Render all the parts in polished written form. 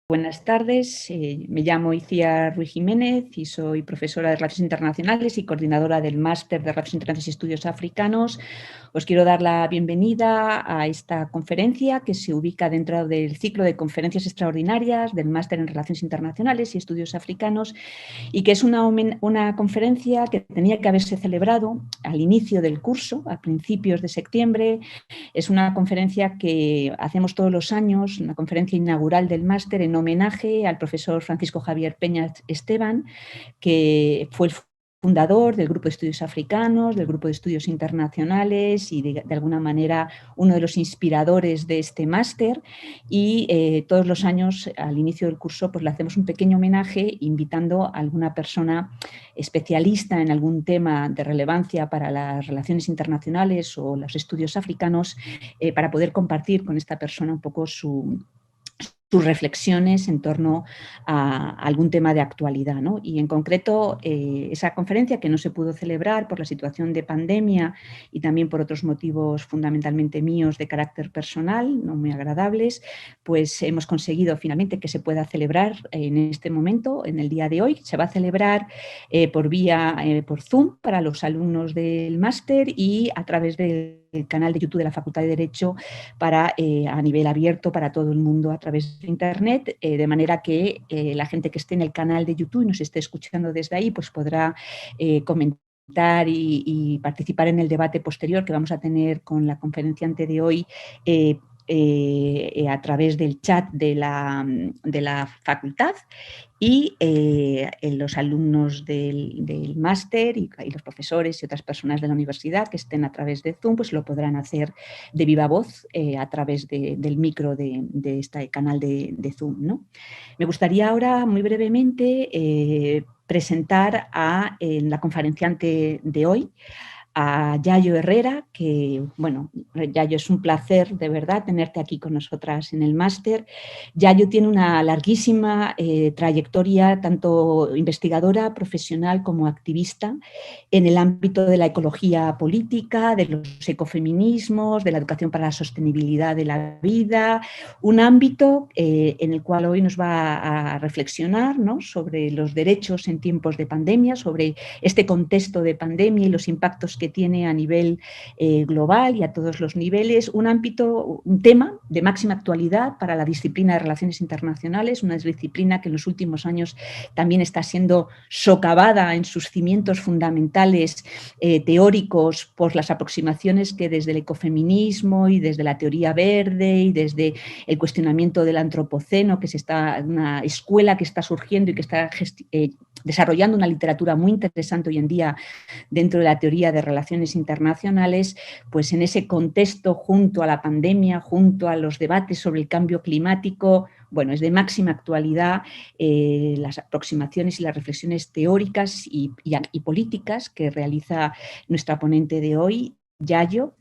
Buenas tardes, me llamo Icía Ruiz Jiménez y soy profesora de Relaciones Internacionales y coordinadora del Máster de Relaciones Internacionales y Estudios Africanos. Os quiero dar la bienvenida a esta conferencia que se ubica dentro del ciclo de conferencias extraordinarias del Máster en Relaciones Internacionales y Estudios Africanos y que es una conferencia que tenía que haberse celebrado al inicio del curso, a principios de septiembre. Es una conferencia que hacemos todos los años, una conferencia inaugural del máster en homenaje al profesor Francisco Javier Peña Esteban, que fue el fundador del Grupo de Estudios Africanos, del Grupo de Estudios Internacionales y de alguna manera uno de los inspiradores de este máster. Y todos los años al inicio del curso pues le hacemos un pequeño homenaje invitando a alguna persona especialista en algún tema de relevancia para las relaciones internacionales o los estudios africanos para poder compartir con esta persona un poco sus reflexiones en torno a algún tema de actualidad, ¿no? Y en concreto, esa conferencia que no se pudo celebrar por la situación de pandemia y también por otros motivos fundamentalmente míos de carácter personal, no muy agradables, pues hemos conseguido finalmente que se pueda celebrar en este momento, en el día de hoy. Se va a celebrar por Zoom para los alumnos del máster y a través del canal de YouTube de la Facultad de Derecho a nivel abierto para todo el mundo a través de Internet, de manera que la gente que esté en el canal de YouTube y nos esté escuchando desde ahí, pues podrá comentar y participar en el debate posterior que vamos a tener con la conferenciante de hoy a través del chat de la facultad. Y los alumnos del máster y los profesores y otras personas de la universidad que estén a través de Zoom, pues lo podrán hacer de viva voz a través del micro de este canal de Zoom, ¿no? Me gustaría ahora, muy brevemente, presentar a la conferenciante de hoy, a Yayo Herrera, que, bueno, Yayo, es un placer de verdad tenerte aquí con nosotras en el máster. Yayo tiene una larguísima trayectoria, tanto investigadora, profesional como activista, en el ámbito de la ecología política, de los ecofeminismos, de la educación para la sostenibilidad de la vida, un ámbito en el cual hoy nos va a reflexionar, ¿no?, sobre los derechos en tiempos de pandemia, sobre este contexto de pandemia y los impactos que tiene a nivel global y a todos los niveles, un tema de máxima actualidad para la disciplina de relaciones internacionales, una disciplina que en los últimos años también está siendo socavada en sus cimientos fundamentales teóricos por las aproximaciones que desde el ecofeminismo y desde la teoría verde y desde el cuestionamiento del antropoceno, una escuela que está surgiendo y que está desarrollando una literatura muy interesante hoy en día dentro de la teoría de relaciones internacionales, pues en ese contexto, junto a la pandemia, junto a los debates sobre el cambio climático, bueno, es de máxima actualidad las aproximaciones y las reflexiones teóricas y políticas que realiza nuestra ponente de hoy, Yayo.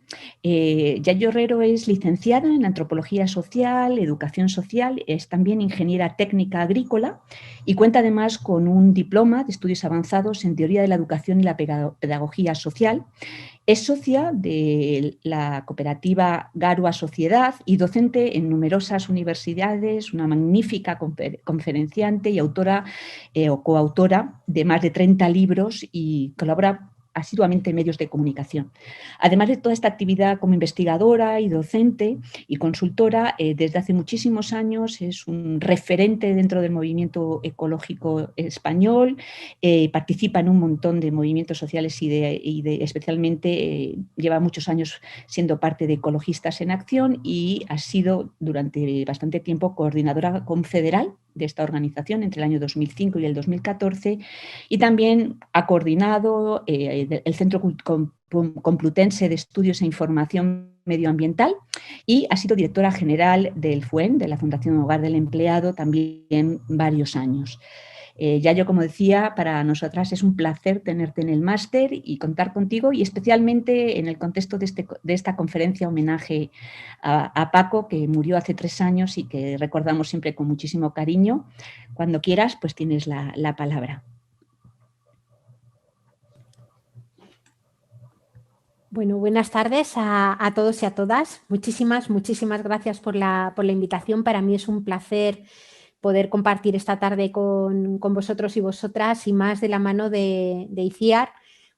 Yayo Herrero es licenciada en Antropología Social, Educación Social, es también ingeniera técnica agrícola y cuenta además con un diploma de estudios avanzados en Teoría de la Educación y la Pedagogía Social. Es socia de la cooperativa Garua Sociedad y docente en numerosas universidades, una magnífica conferenciante y autora o coautora de más de 30 libros y colabora asiduamente en medios de comunicación. Además de toda esta actividad como investigadora y docente y consultora, desde hace muchísimos años es un referente dentro del movimiento ecológico español, participa en un montón de movimientos sociales especialmente lleva muchos años siendo parte de Ecologistas en Acción y ha sido durante bastante tiempo coordinadora confederal de esta organización entre el año 2005 y el 2014 y también ha coordinado el Centro Complutense de Estudios e Información Medioambiental y ha sido directora general del FUEN, de la Fundación Hogar del Empleado, también varios años. Yayo, como decía, para nosotras es un placer tenerte en el máster y contar contigo y especialmente en el contexto de esta conferencia homenaje a Paco, que murió hace 3 años y que recordamos siempre con muchísimo cariño. Cuando quieras, pues tienes la palabra. Bueno, buenas tardes a todos y a todas. Muchísimas gracias por la invitación. Para mí es un placer poder compartir esta tarde con vosotros y vosotras, y más de la mano de Itziar,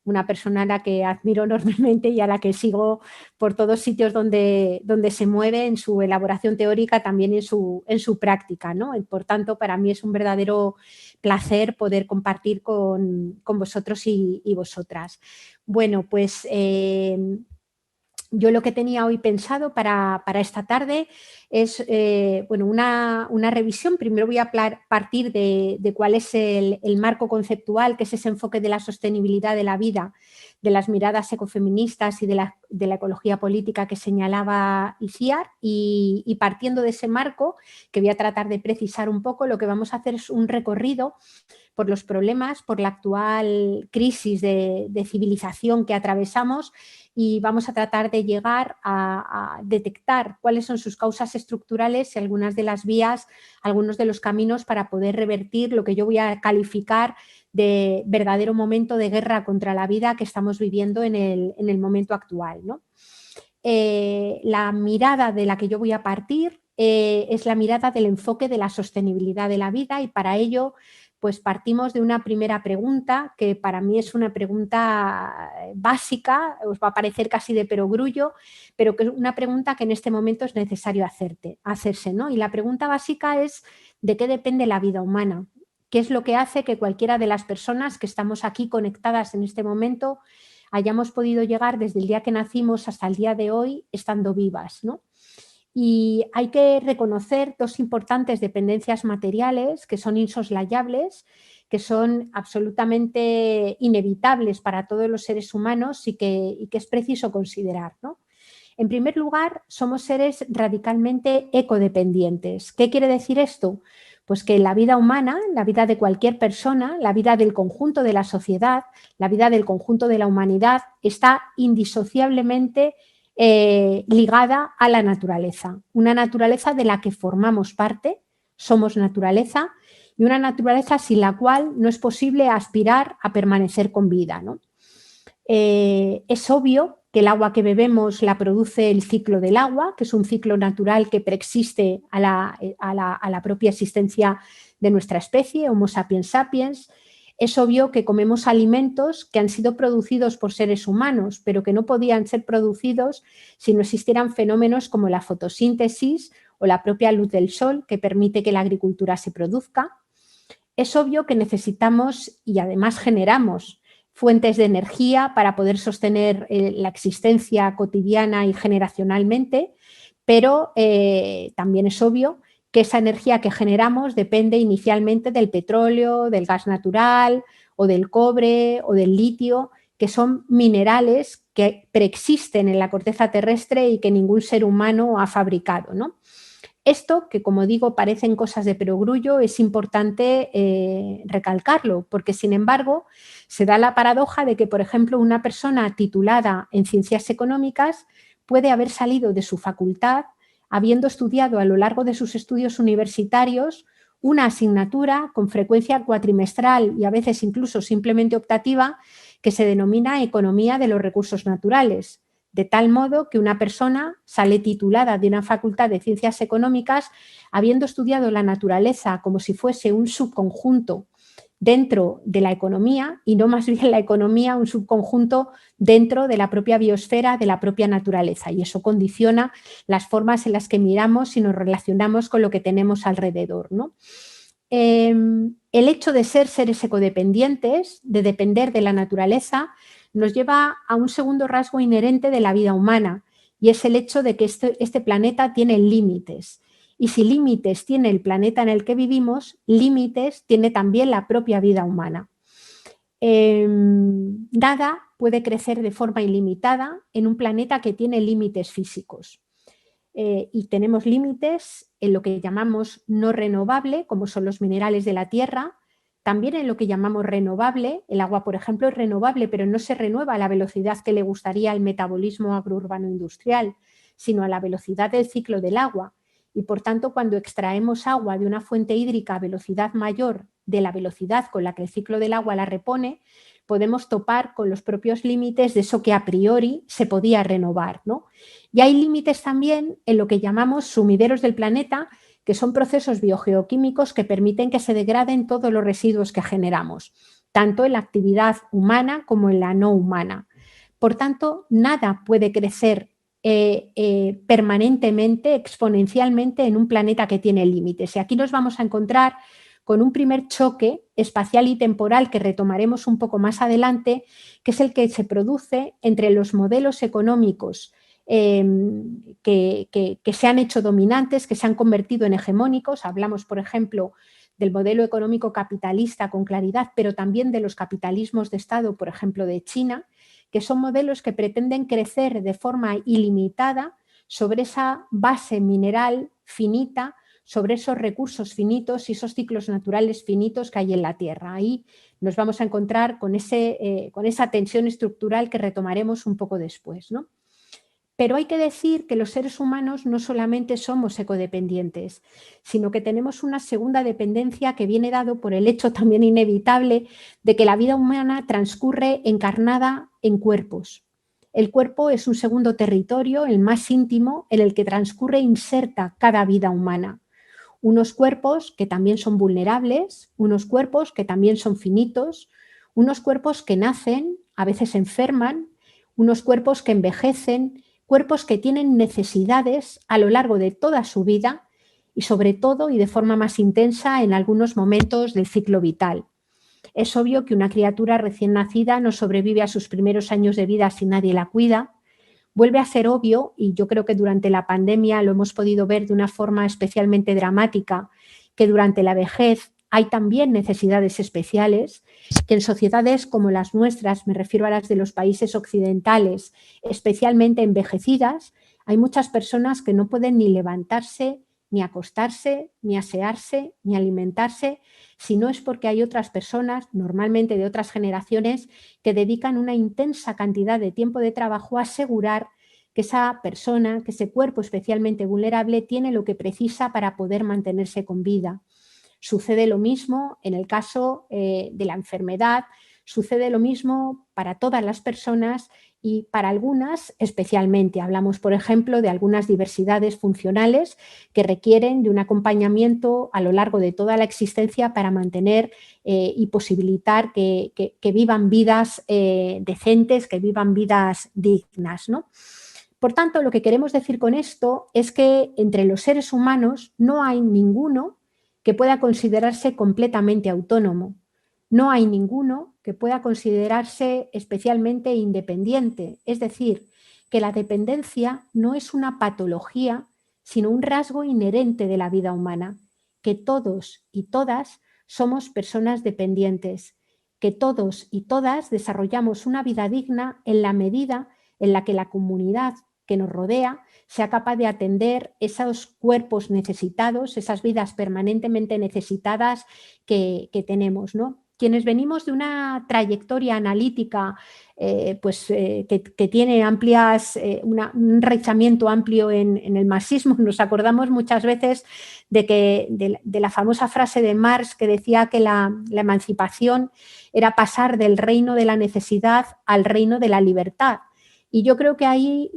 una persona a la que admiro enormemente y a la que sigo por todos sitios donde se mueve en su elaboración teórica, también en su práctica, ¿no? Por tanto, para mí es un verdadero placer poder compartir con vosotros y vosotras. Bueno, pues yo lo que tenía hoy pensado para esta tarde es bueno, una revisión. Primero voy a partir de cuál es el marco conceptual, que es ese enfoque de la sostenibilidad de la vida, de las miradas ecofeministas y de la ecología política que señalaba Itziar, y partiendo de ese marco, que voy a tratar de precisar un poco, lo que vamos a hacer es un recorrido por los problemas, por la actual crisis de civilización que atravesamos, y vamos a tratar de llegar a detectar cuáles son sus causas estructurales y algunas de las vías, algunos de los caminos para poder revertir lo que yo voy a calificar de verdadero momento de guerra contra la vida que estamos viviendo en el momento actual, ¿no? La mirada de la que yo voy a partir es la mirada del enfoque de la sostenibilidad de la vida, y para ello pues partimos de una primera pregunta que para mí es una pregunta básica, os va a parecer casi de perogrullo, pero que es una pregunta que en este momento es necesario hacerse, ¿no? Y la pregunta básica es: ¿de qué depende la vida humana? ¿Qué es lo que hace que cualquiera de las personas que estamos aquí conectadas en este momento hayamos podido llegar desde el día que nacimos hasta el día de hoy estando vivas, ¿no? Y hay que reconocer dos importantes dependencias materiales que son insoslayables, que son absolutamente inevitables para todos los seres humanos y que es preciso considerar, ¿no? En primer lugar, somos seres radicalmente ecodependientes. ¿Qué quiere decir esto? Pues que la vida humana, la vida de cualquier persona, la vida del conjunto de la sociedad, la vida del conjunto de la humanidad está indisociablemente ligada a la naturaleza. Una naturaleza de la que formamos parte, somos naturaleza, y una naturaleza sin la cual no es posible aspirar a permanecer con vida, ¿no? Es obvio que el agua que bebemos la produce el ciclo del agua, que es un ciclo natural que preexiste a la propia existencia de nuestra especie, Homo sapiens sapiens. Es obvio que comemos alimentos que han sido producidos por seres humanos, pero que no podían ser producidos si no existieran fenómenos como la fotosíntesis o la propia luz del sol, que permite que la agricultura se produzca. Es obvio que necesitamos y además generamos fuentes de energía para poder sostener la existencia cotidiana y generacionalmente, pero también es obvio que esa energía que generamos depende inicialmente del petróleo, del gas natural o del cobre o del litio, que son minerales que preexisten en la corteza terrestre y que ningún ser humano ha fabricado, ¿no? Esto, que como digo parecen cosas de perogrullo, es importante recalcarlo, porque sin embargo se da la paradoja de que, por ejemplo, una persona titulada en ciencias económicas puede haber salido de su facultad habiendo estudiado a lo largo de sus estudios universitarios una asignatura con frecuencia cuatrimestral y a veces incluso simplemente optativa que se denomina Economía de los Recursos Naturales, de tal modo que una persona sale titulada de una facultad de ciencias económicas habiendo estudiado la naturaleza como si fuese un subconjunto dentro de la economía y no más bien la economía un subconjunto dentro de la propia biosfera, de la propia naturaleza, y eso condiciona las formas en las que miramos y nos relacionamos con lo que tenemos alrededor, ¿no? El hecho de ser seres ecodependientes, de depender de la naturaleza, nos lleva a un segundo rasgo inherente de la vida humana, y es el hecho de que este planeta tiene límites. Y si límites tiene el planeta en el que vivimos, límites tiene también la propia vida humana. Nada puede crecer de forma ilimitada en un planeta que tiene límites físicos. Y tenemos límites en lo que llamamos no renovable, como son los minerales de la tierra, también en lo que llamamos renovable. El agua, por ejemplo, es renovable, pero no se renueva a la velocidad que le gustaría al metabolismo agrourbano industrial, sino a la velocidad del ciclo del agua. Y por tanto, cuando extraemos agua de una fuente hídrica a velocidad mayor de la velocidad con la que el ciclo del agua la repone, podemos topar con los propios límites de eso que a priori se podía renovar, ¿no? Y hay límites también en lo que llamamos sumideros del planeta, que son procesos biogeoquímicos que permiten que se degraden todos los residuos que generamos, tanto en la actividad humana como en la no humana. Por tanto, nada puede crecer permanentemente, exponencialmente en un planeta que tiene límites. Y aquí nos vamos a encontrar con un primer choque espacial y temporal que retomaremos un poco más adelante, que es el que se produce entre los modelos económicos que se han hecho dominantes, que se han convertido en hegemónicos. Hablamos, por ejemplo, del modelo económico capitalista con claridad, pero también de los capitalismos de Estado, por ejemplo, de China, que son modelos que pretenden crecer de forma ilimitada sobre esa base mineral finita, sobre esos recursos finitos y esos ciclos naturales finitos que hay en la Tierra. Ahí nos vamos a encontrar con esa tensión estructural que retomaremos un poco después, ¿no? Pero hay que decir que los seres humanos no solamente somos ecodependientes, sino que tenemos una segunda dependencia que viene dado por el hecho también inevitable de que la vida humana transcurre encarnada en cuerpos. El cuerpo es un segundo territorio, el más íntimo, en el que transcurre e inserta cada vida humana. Unos cuerpos que también son vulnerables, unos cuerpos que también son finitos, unos cuerpos que nacen, a veces enferman, unos cuerpos que envejecen, cuerpos que tienen necesidades a lo largo de toda su vida y sobre todo y de forma más intensa en algunos momentos del ciclo vital. Es obvio que una criatura recién nacida no sobrevive a sus primeros años de vida si nadie la cuida. Vuelve a ser obvio, y yo creo que durante la pandemia lo hemos podido ver de una forma especialmente dramática, que durante la vejez hay también necesidades especiales, que en sociedades como las nuestras, me refiero a las de los países occidentales, especialmente envejecidas, hay muchas personas que no pueden ni levantarse, ni acostarse, ni asearse, ni alimentarse, si no es porque hay otras personas, normalmente de otras generaciones, que dedican una intensa cantidad de tiempo de trabajo a asegurar que esa persona, que ese cuerpo especialmente vulnerable, tiene lo que precisa para poder mantenerse con vida. Sucede lo mismo en el caso de la enfermedad, sucede lo mismo para todas las personas y para algunas especialmente. Hablamos, por ejemplo, de algunas diversidades funcionales que requieren de un acompañamiento a lo largo de toda la existencia para mantener y posibilitar que vivan vidas decentes, que vivan vidas dignas, ¿no? Por tanto, lo que queremos decir con esto es que entre los seres humanos no hay ninguno que pueda considerarse completamente autónomo. No hay ninguno que pueda considerarse especialmente independiente. Es decir, que la dependencia no es una patología, sino un rasgo inherente de la vida humana, que todos y todas somos personas dependientes, que todos y todas desarrollamos una vida digna en la medida en la que la comunidad que nos rodea sea capaz de atender esos cuerpos necesitados, esas vidas permanentemente necesitadas que tenemos, ¿no? Quienes venimos de una trayectoria analítica que tiene amplias, un enraizamiento amplio en el marxismo, nos acordamos muchas veces de la famosa frase de Marx que decía que la emancipación era pasar del reino de la necesidad al reino de la libertad. Y yo creo que ahí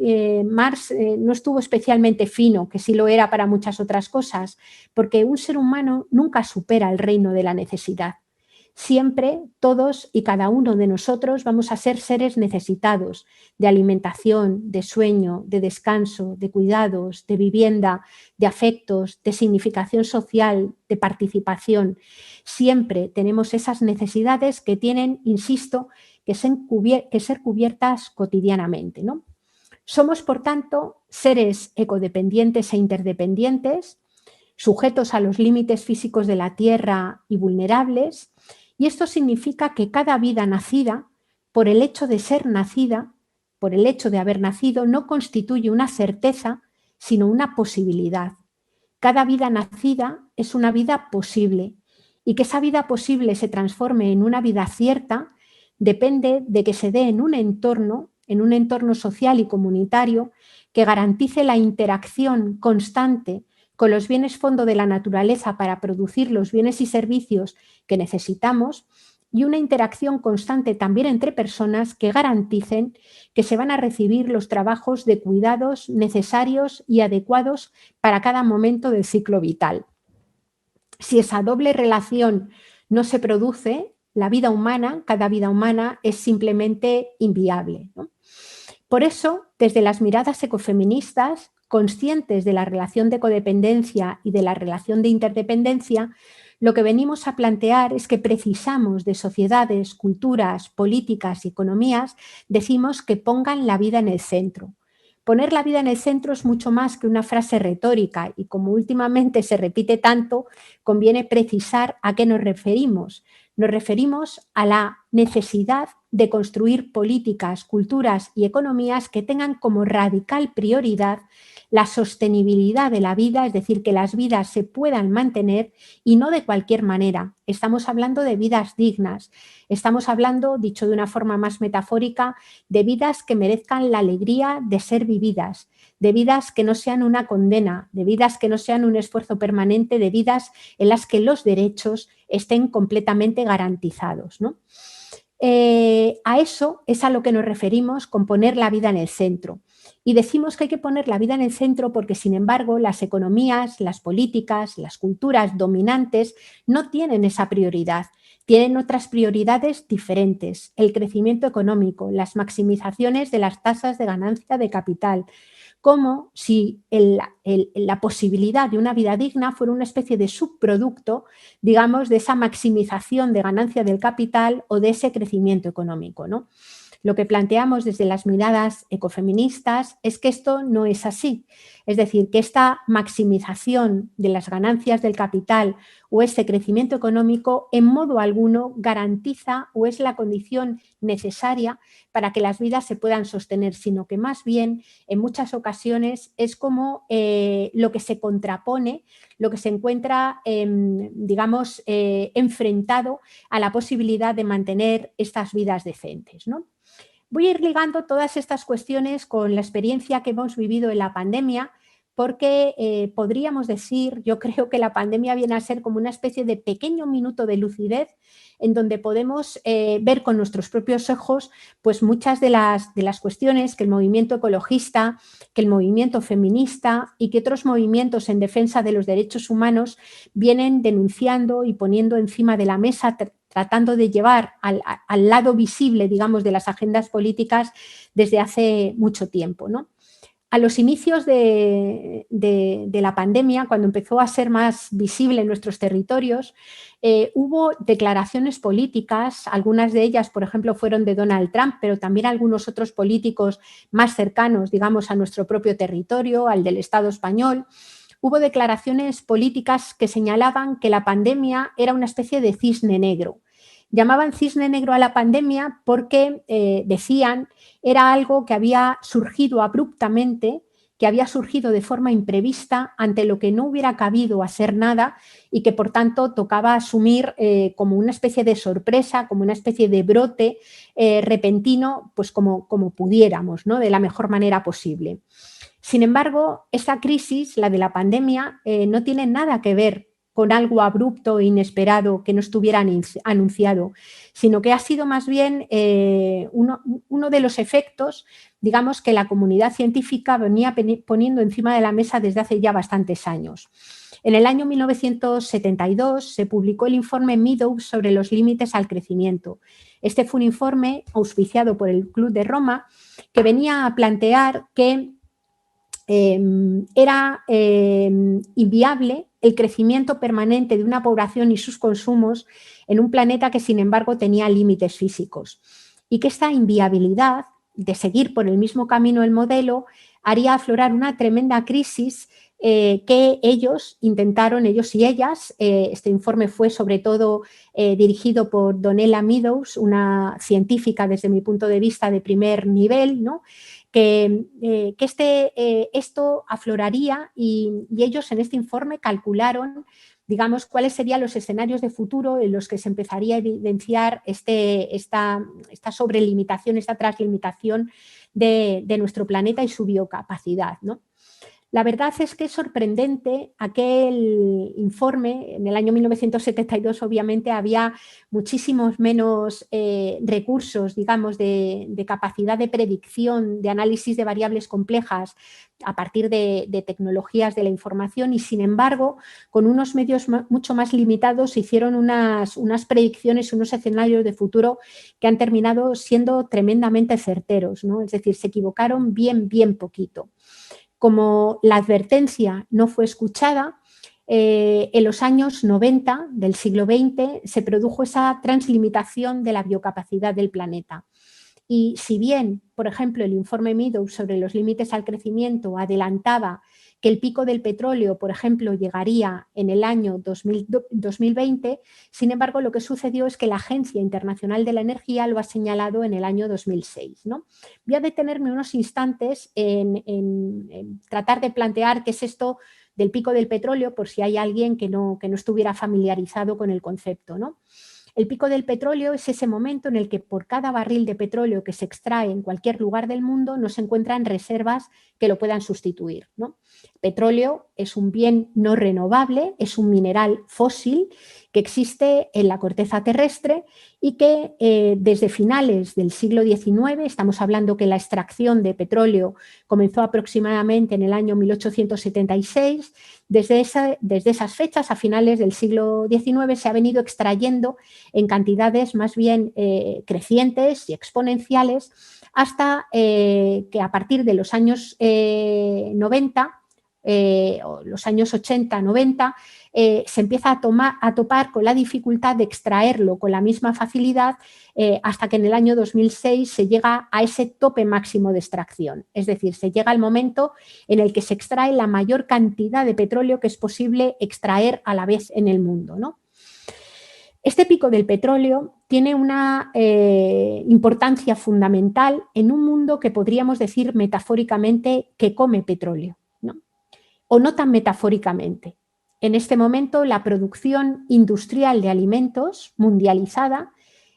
Marx no estuvo especialmente fino, que sí lo era para muchas otras cosas, porque un ser humano nunca supera el reino de la necesidad. Siempre, todos y cada uno de nosotros vamos a ser seres necesitados de alimentación, de sueño, de descanso, de cuidados, de vivienda, de afectos, de significación social, de participación. Siempre tenemos esas necesidades que tienen, insisto, que ser cubiertas cotidianamente, ¿no? Somos, por tanto, seres ecodependientes e interdependientes, sujetos a los límites físicos de la Tierra y vulnerables, y esto significa que cada vida nacida, por el hecho de ser nacida, por el hecho de haber nacido, no constituye una certeza, sino una posibilidad. Cada vida nacida es una vida posible, y que esa vida posible se transforme en una vida cierta depende de que se dé en un entorno social y comunitario que garantice la interacción constante con los bienes fondo de la naturaleza para producir los bienes y servicios que necesitamos y una interacción constante también entre personas que garanticen que se van a recibir los trabajos de cuidados necesarios y adecuados para cada momento del ciclo vital. Si esa doble relación no se produce, la vida humana, cada vida humana, es simplemente inviable, ¿no? Por eso, desde las miradas ecofeministas, conscientes de la relación de codependencia y de la relación de interdependencia, lo que venimos a plantear es que precisamos de sociedades, culturas, políticas y economías, decimos que pongan la vida en el centro. Poner la vida en el centro es mucho más que una frase retórica y como últimamente se repite tanto, conviene precisar a qué nos referimos. Nos referimos a la necesidad de construir políticas, culturas y economías que tengan como radical prioridad la sostenibilidad de la vida, es decir, que las vidas se puedan mantener y no de cualquier manera. Estamos hablando de vidas dignas, estamos hablando, dicho de una forma más metafórica, de vidas que merezcan la alegría de ser vividas, de vidas que no sean una condena, de vidas que no sean un esfuerzo permanente, de vidas en las que los derechos estén completamente garantizados, ¿no? A eso es a lo que nos referimos con poner la vida en el centro. Y decimos que hay que poner la vida en el centro porque, sin embargo, las economías, las políticas, las culturas dominantes no tienen esa prioridad. Tienen otras prioridades diferentes, el crecimiento económico, las maximizaciones de las tasas de ganancia de capital, como si la posibilidad de una vida digna fuera una especie de subproducto, digamos, de esa maximización de ganancia del capital o de ese crecimiento económico, ¿no? Lo que planteamos desde las miradas ecofeministas es que esto no es así. Es decir, que esta maximización de las ganancias del capital o ese crecimiento económico en modo alguno garantiza o es la condición necesaria para que las vidas se puedan sostener, sino que más bien en muchas ocasiones es como lo que se contrapone, lo que se encuentra, digamos, enfrentado a la posibilidad de mantener estas vidas decentes, ¿no? Voy a ir ligando todas estas cuestiones con la experiencia que hemos vivido en la pandemia, porque podríamos decir, yo creo que la pandemia viene a ser como una especie de pequeño minuto de lucidez en donde podemos ver con nuestros propios ojos pues muchas de las cuestiones que el movimiento ecologista, que el movimiento feminista y que otros movimientos en defensa de los derechos humanos vienen denunciando y poniendo encima de la mesa, tratando de llevar al lado visible, digamos, de las agendas políticas desde hace mucho tiempo, ¿no? A los inicios de la pandemia, cuando empezó a ser más visible en nuestros territorios, hubo declaraciones políticas, algunas de ellas, por ejemplo, fueron de Donald Trump, pero también algunos otros políticos más cercanos, digamos, a nuestro propio territorio, al del Estado español. Hubo declaraciones políticas que señalaban que la pandemia era una especie de cisne negro. Llamaban cisne negro a la pandemia porque, decían, era algo que había surgido abruptamente, que había surgido de forma imprevista ante lo que no hubiera cabido hacer nada y que, por tanto, tocaba asumir como una especie de sorpresa, como una especie de brote repentino, pues como pudiéramos, ¿no? De la mejor manera posible. Sin embargo, esta crisis, la de la pandemia, no tiene nada que ver con algo abrupto e inesperado que no estuviera anunciado, sino que ha sido más bien uno de los efectos, digamos, que la comunidad científica venía poniendo encima de la mesa desde hace ya bastantes años. En el año 1972 se publicó el informe Meadows sobre los límites al crecimiento. Este fue un informe auspiciado por el Club de Roma que venía a plantear que era inviable el crecimiento permanente de una población y sus consumos en un planeta que, sin embargo, tenía límites físicos. Y que esta inviabilidad de seguir por el mismo camino el modelo haría aflorar una tremenda crisis que ellos intentaron, ellos y ellas. Este informe fue sobre todo dirigido por Donella Meadows, una científica desde mi punto de vista de primer nivel, ¿no? Que esto afloraría y ellos en este informe calcularon, digamos, cuáles serían los escenarios de futuro en los que se empezaría a evidenciar esta sobrelimitación, esta translimitación de nuestro planeta y su biocapacidad, ¿no? La verdad es que es sorprendente aquel informe. En el año 1972 obviamente había muchísimos menos recursos, digamos, de capacidad de predicción, de análisis de variables complejas a partir de tecnologías de la información, y sin embargo, con unos medios mucho más limitados se hicieron unas predicciones, unos escenarios de futuro que han terminado siendo tremendamente certeros, ¿no? Es decir, se equivocaron bien poquito. Como la advertencia no fue escuchada, en los años 90 del siglo XX se produjo esa translimitación de la biocapacidad del planeta. Y si bien, por ejemplo, el informe Meadows sobre los límites al crecimiento adelantaba que el pico del petróleo, por ejemplo, llegaría en el año 2020, sin embargo, lo que sucedió es que la Agencia Internacional de la Energía lo ha señalado en el año 2006, ¿no? Voy a detenerme unos instantes en tratar de plantear qué es esto del pico del petróleo, por si hay alguien que no estuviera familiarizado con el concepto, ¿no? El pico del petróleo es ese momento en el que por cada barril de petróleo que se extrae en cualquier lugar del mundo no se encuentran reservas que lo puedan sustituir, ¿no? Petróleo es un bien no renovable, es un mineral fósil que existe en la corteza terrestre y que desde finales del siglo XIX, estamos hablando que la extracción de petróleo comenzó aproximadamente en el año 1876, desde esas fechas, a finales del siglo XIX, se ha venido extrayendo en cantidades más bien crecientes y exponenciales hasta que a partir de los años 90, o los años 80-90, se empieza a topar con la dificultad de extraerlo con la misma facilidad hasta que en el año 2006 se llega a ese tope máximo de extracción. Es decir, se llega al momento en el que se extrae la mayor cantidad de petróleo que es posible extraer a la vez en el mundo, ¿no? Este pico del petróleo tiene una importancia fundamental en un mundo que podríamos decir metafóricamente que come petróleo, ¿no? O no tan metafóricamente. En este momento, la producción industrial de alimentos mundializada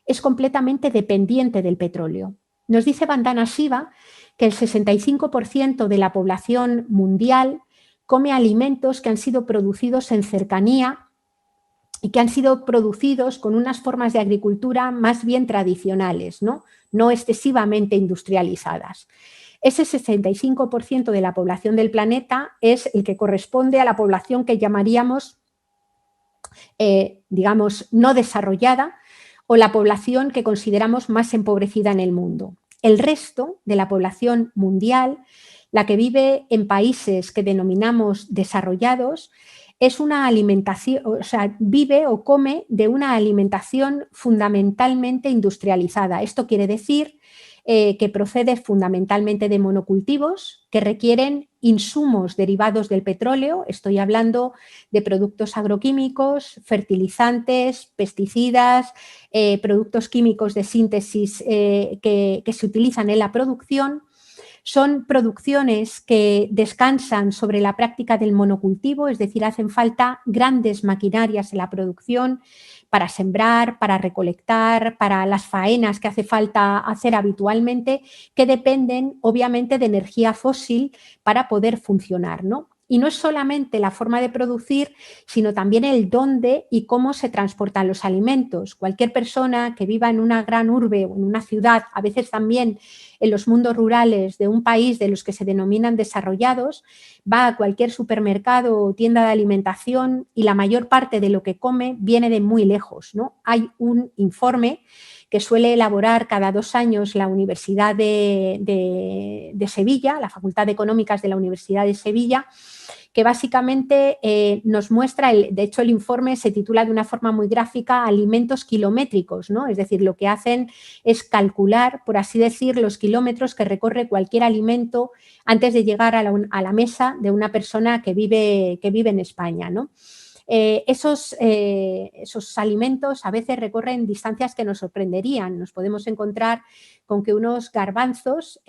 es completamente dependiente del petróleo. Nos dice Vandana Shiva que el 65% de la población mundial come alimentos que han sido producidos en cercanía y que han sido producidos con unas formas de agricultura más bien tradicionales, no excesivamente industrializadas. Ese 65% de la población del planeta es el que corresponde a la población que llamaríamos, digamos, no desarrollada, o la población que consideramos más empobrecida en el mundo. El resto de la población mundial, la que vive en países que denominamos desarrollados, es una alimentación, o sea, vive o come de una alimentación fundamentalmente industrializada. Esto quiere decir que procede fundamentalmente de monocultivos que requieren insumos derivados del petróleo. Estoy hablando de productos agroquímicos, fertilizantes, pesticidas, productos químicos de síntesis que se utilizan en la producción. Son producciones que descansan sobre la práctica del monocultivo, es decir, hacen falta grandes maquinarias en la producción para sembrar, para recolectar, para las faenas que hace falta hacer habitualmente, que dependen obviamente de energía fósil para poder funcionar, ¿no? Y no es solamente la forma de producir, sino también el dónde y cómo se transportan los alimentos. Cualquier persona que viva en una gran urbe o en una ciudad, a veces también en los mundos rurales de un país de los que se denominan desarrollados, va a cualquier supermercado o tienda de alimentación y la mayor parte de lo que come viene de muy lejos, ¿no? Hay un informe que suele elaborar cada 2 años la Universidad de Sevilla, la Facultad de Económicas de la Universidad de Sevilla, que básicamente nos muestra, de hecho el informe se titula de una forma muy gráfica alimentos kilométricos, ¿no? Es decir, lo que hacen es calcular, por así decir, los kilómetros que recorre cualquier alimento antes de llegar a la mesa de una persona que vive en España, ¿no? Esos alimentos a veces recorren distancias que nos sorprenderían. Nos podemos encontrar con que unos garbanzos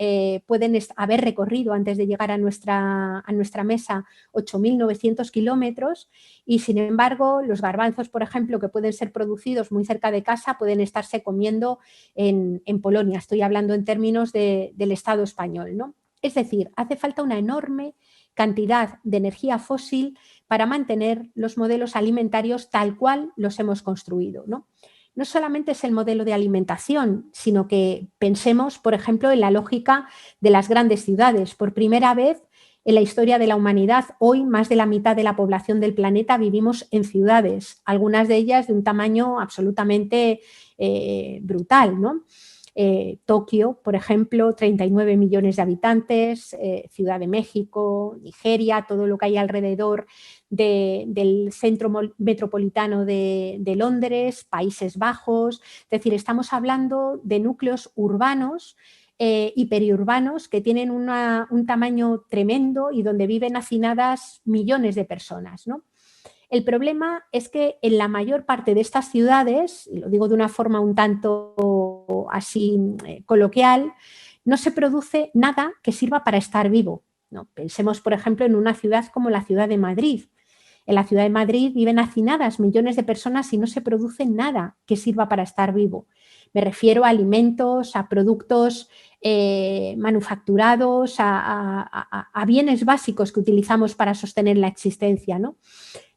pueden haber recorrido antes de llegar a nuestra mesa 8.900 kilómetros y, sin embargo, los garbanzos, por ejemplo, que pueden ser producidos muy cerca de casa, pueden estarse comiendo en Polonia. Estoy hablando en términos del Estado español, ¿no? Es decir, hace falta una enorme cantidad de energía fósil para mantener los modelos alimentarios tal cual los hemos construido, ¿no? No solamente es el modelo de alimentación, sino que pensemos, por ejemplo, en la lógica de las grandes ciudades. Por primera vez en la historia de la humanidad, hoy más de la mitad de la población del planeta vivimos en ciudades, algunas de ellas de un tamaño absolutamente brutal, ¿no? Tokio, por ejemplo, 39 millones de habitantes, Ciudad de México, Nigeria, todo lo que hay alrededor del centro metropolitano de Londres, Países Bajos. Es decir, estamos hablando de núcleos urbanos y periurbanos que tienen un tamaño tremendo y donde viven hacinadas millones de personas, ¿no? El problema es que en la mayor parte de estas ciudades, y lo digo de una forma un tanto así coloquial, no se produce nada que sirva para estar vivo, ¿no? Pensemos, por ejemplo, en una ciudad como la ciudad de Madrid. En la ciudad de Madrid viven hacinadas millones de personas y no se produce nada que sirva para estar vivo. Me refiero a alimentos, a productos manufacturados, a bienes básicos que utilizamos para sostener la existencia, ¿no?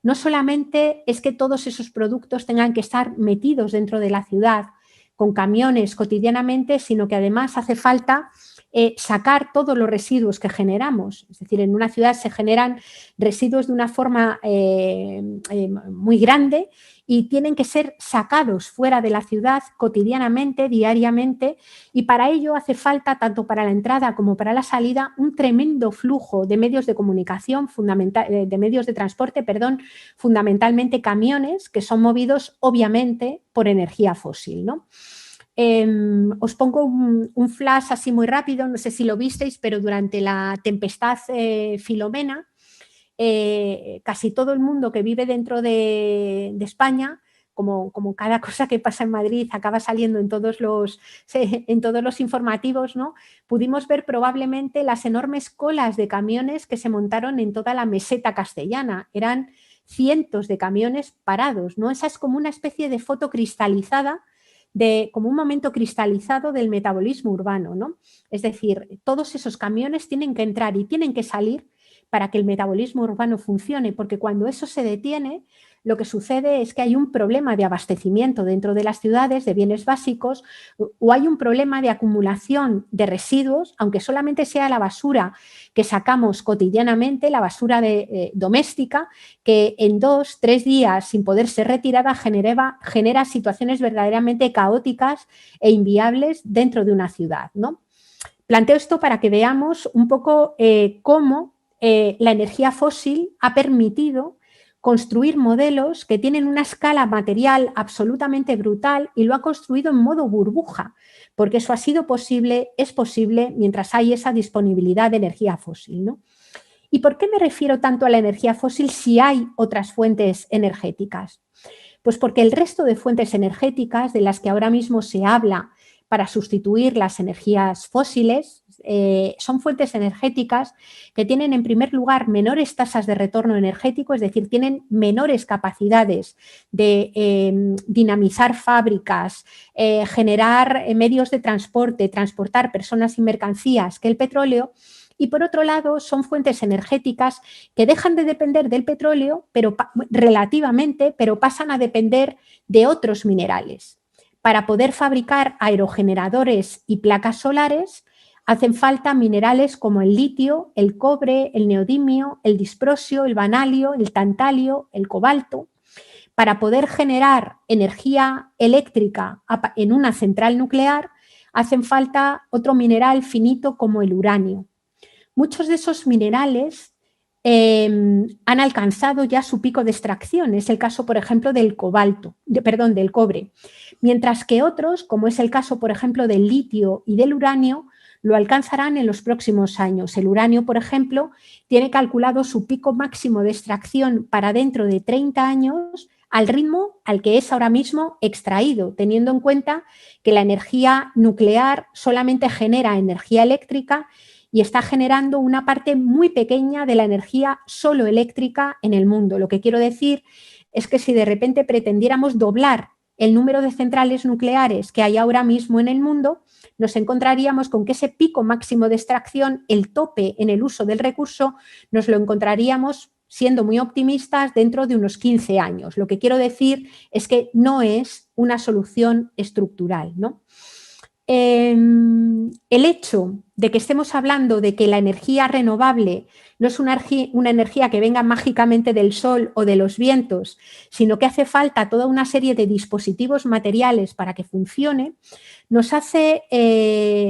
No solamente es que todos esos productos tengan que estar metidos dentro de la ciudad con camiones cotidianamente, sino que además hace falta sacar todos los residuos que generamos. Es decir, en una ciudad se generan residuos de una forma muy grande y tienen que ser sacados fuera de la ciudad cotidianamente, diariamente, y para ello hace falta, tanto para la entrada como para la salida, un tremendo flujo de medios de comunicación, de medios de transporte, fundamentalmente camiones, que son movidos obviamente por energía fósil, ¿no? Os pongo un flash así muy rápido, no sé si lo visteis, pero durante la tempestad Filomena, casi todo el mundo que vive dentro de España, como cada cosa que pasa en Madrid acaba saliendo en todos los informativos, ¿no? Pudimos ver probablemente las enormes colas de camiones que se montaron en toda la meseta castellana. Eran cientos de camiones parados, ¿no? Esa es como una especie de foto cristalizada, como un momento cristalizado del metabolismo urbano, ¿no? Es decir, todos esos camiones tienen que entrar y tienen que salir para que el metabolismo urbano funcione, porque cuando eso se detiene, lo que sucede es que hay un problema de abastecimiento dentro de las ciudades de bienes básicos o hay un problema de acumulación de residuos, aunque solamente sea la basura que sacamos cotidianamente, la basura doméstica, que en 2-3 días sin poder ser retirada genera situaciones verdaderamente caóticas e inviables dentro de una ciudad, ¿no? Planteo esto para que veamos un poco cómo la energía fósil ha permitido construir modelos que tienen una escala material absolutamente brutal y lo ha construido en modo burbuja, porque eso ha sido posible, es posible mientras hay esa disponibilidad de energía fósil, ¿no? ¿Y por qué me refiero tanto a la energía fósil si hay otras fuentes energéticas? Pues porque el resto de fuentes energéticas de las que ahora mismo se habla para sustituir las energías fósiles son fuentes energéticas que tienen en primer lugar menores tasas de retorno energético, es decir, tienen menores capacidades de dinamizar fábricas, generar medios de transporte, transportar personas y mercancías que el petróleo. Y por otro lado, son fuentes energéticas que dejan de depender del petróleo, relativamente, pero pasan a depender de otros minerales. Para poder fabricar aerogeneradores y placas solares, hacen falta minerales como el litio, el cobre, el neodimio, el disprosio, el vanadio, el tantalio, el cobalto. Para poder generar energía eléctrica en una central nuclear, hacen falta otro mineral finito como el uranio. Muchos de esos minerales han alcanzado ya su pico de extracción. Es el caso, por ejemplo, del cobre. Mientras que otros, como es el caso, por ejemplo, del litio y del uranio, lo alcanzarán en los próximos años. El uranio, por ejemplo, tiene calculado su pico máximo de extracción para dentro de 30 años al ritmo al que es ahora mismo extraído, teniendo en cuenta que la energía nuclear solamente genera energía eléctrica y está generando una parte muy pequeña de la energía solo eléctrica en el mundo. Lo que quiero decir es que si de repente pretendiéramos doblar el número de centrales nucleares que hay ahora mismo en el mundo, nos encontraríamos con que ese pico máximo de extracción, el tope en el uso del recurso, nos lo encontraríamos, siendo muy optimistas, dentro de unos 15 años. Lo que quiero decir es que no es una solución estructural, ¿no? El hecho de que estemos hablando de que la energía renovable no es una energía que venga mágicamente del sol o de los vientos, sino que hace falta toda una serie de dispositivos materiales para que funcione, nos hace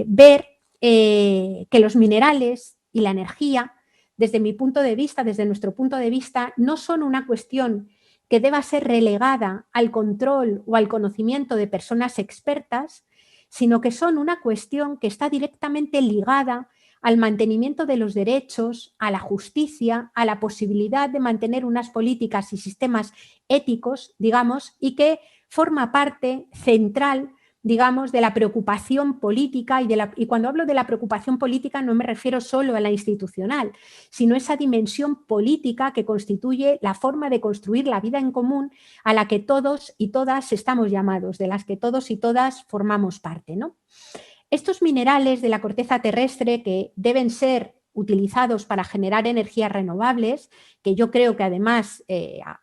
ver que los minerales y la energía, desde mi punto de vista, desde nuestro punto de vista, no son una cuestión que deba ser relegada al control o al conocimiento de personas expertas, sino que son una cuestión que está directamente ligada al mantenimiento de los derechos, a la justicia, a la posibilidad de mantener unas políticas y sistemas éticos, digamos, y que forma parte central, digamos, de la preocupación política y cuando hablo de la preocupación política no me refiero solo a la institucional, sino esa dimensión política que constituye la forma de construir la vida en común a la que todos y todas estamos llamados, de las que todos y todas formamos parte, ¿no? Estos minerales de la corteza terrestre que deben ser utilizados para generar energías renovables, que yo creo que además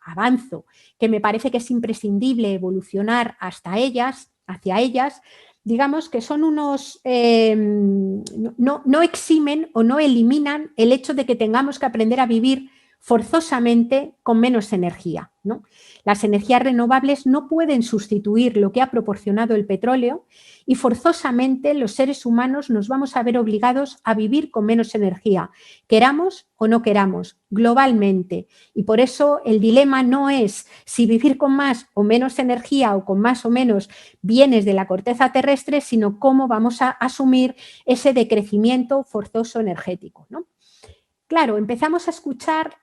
avanzo, que me parece que es imprescindible evolucionar hacia ellas, digamos que son unos, no eximen o no eliminan el hecho de que tengamos que aprender a vivir forzosamente con menos energía, ¿no? Las energías renovables no pueden sustituir lo que ha proporcionado el petróleo y forzosamente los seres humanos nos vamos a ver obligados a vivir con menos energía, queramos o no queramos, globalmente. Y por eso el dilema no es si vivir con más o menos energía o con más o menos bienes de la corteza terrestre, sino cómo vamos a asumir ese decrecimiento forzoso energético, ¿no? Claro, empezamos a escuchar,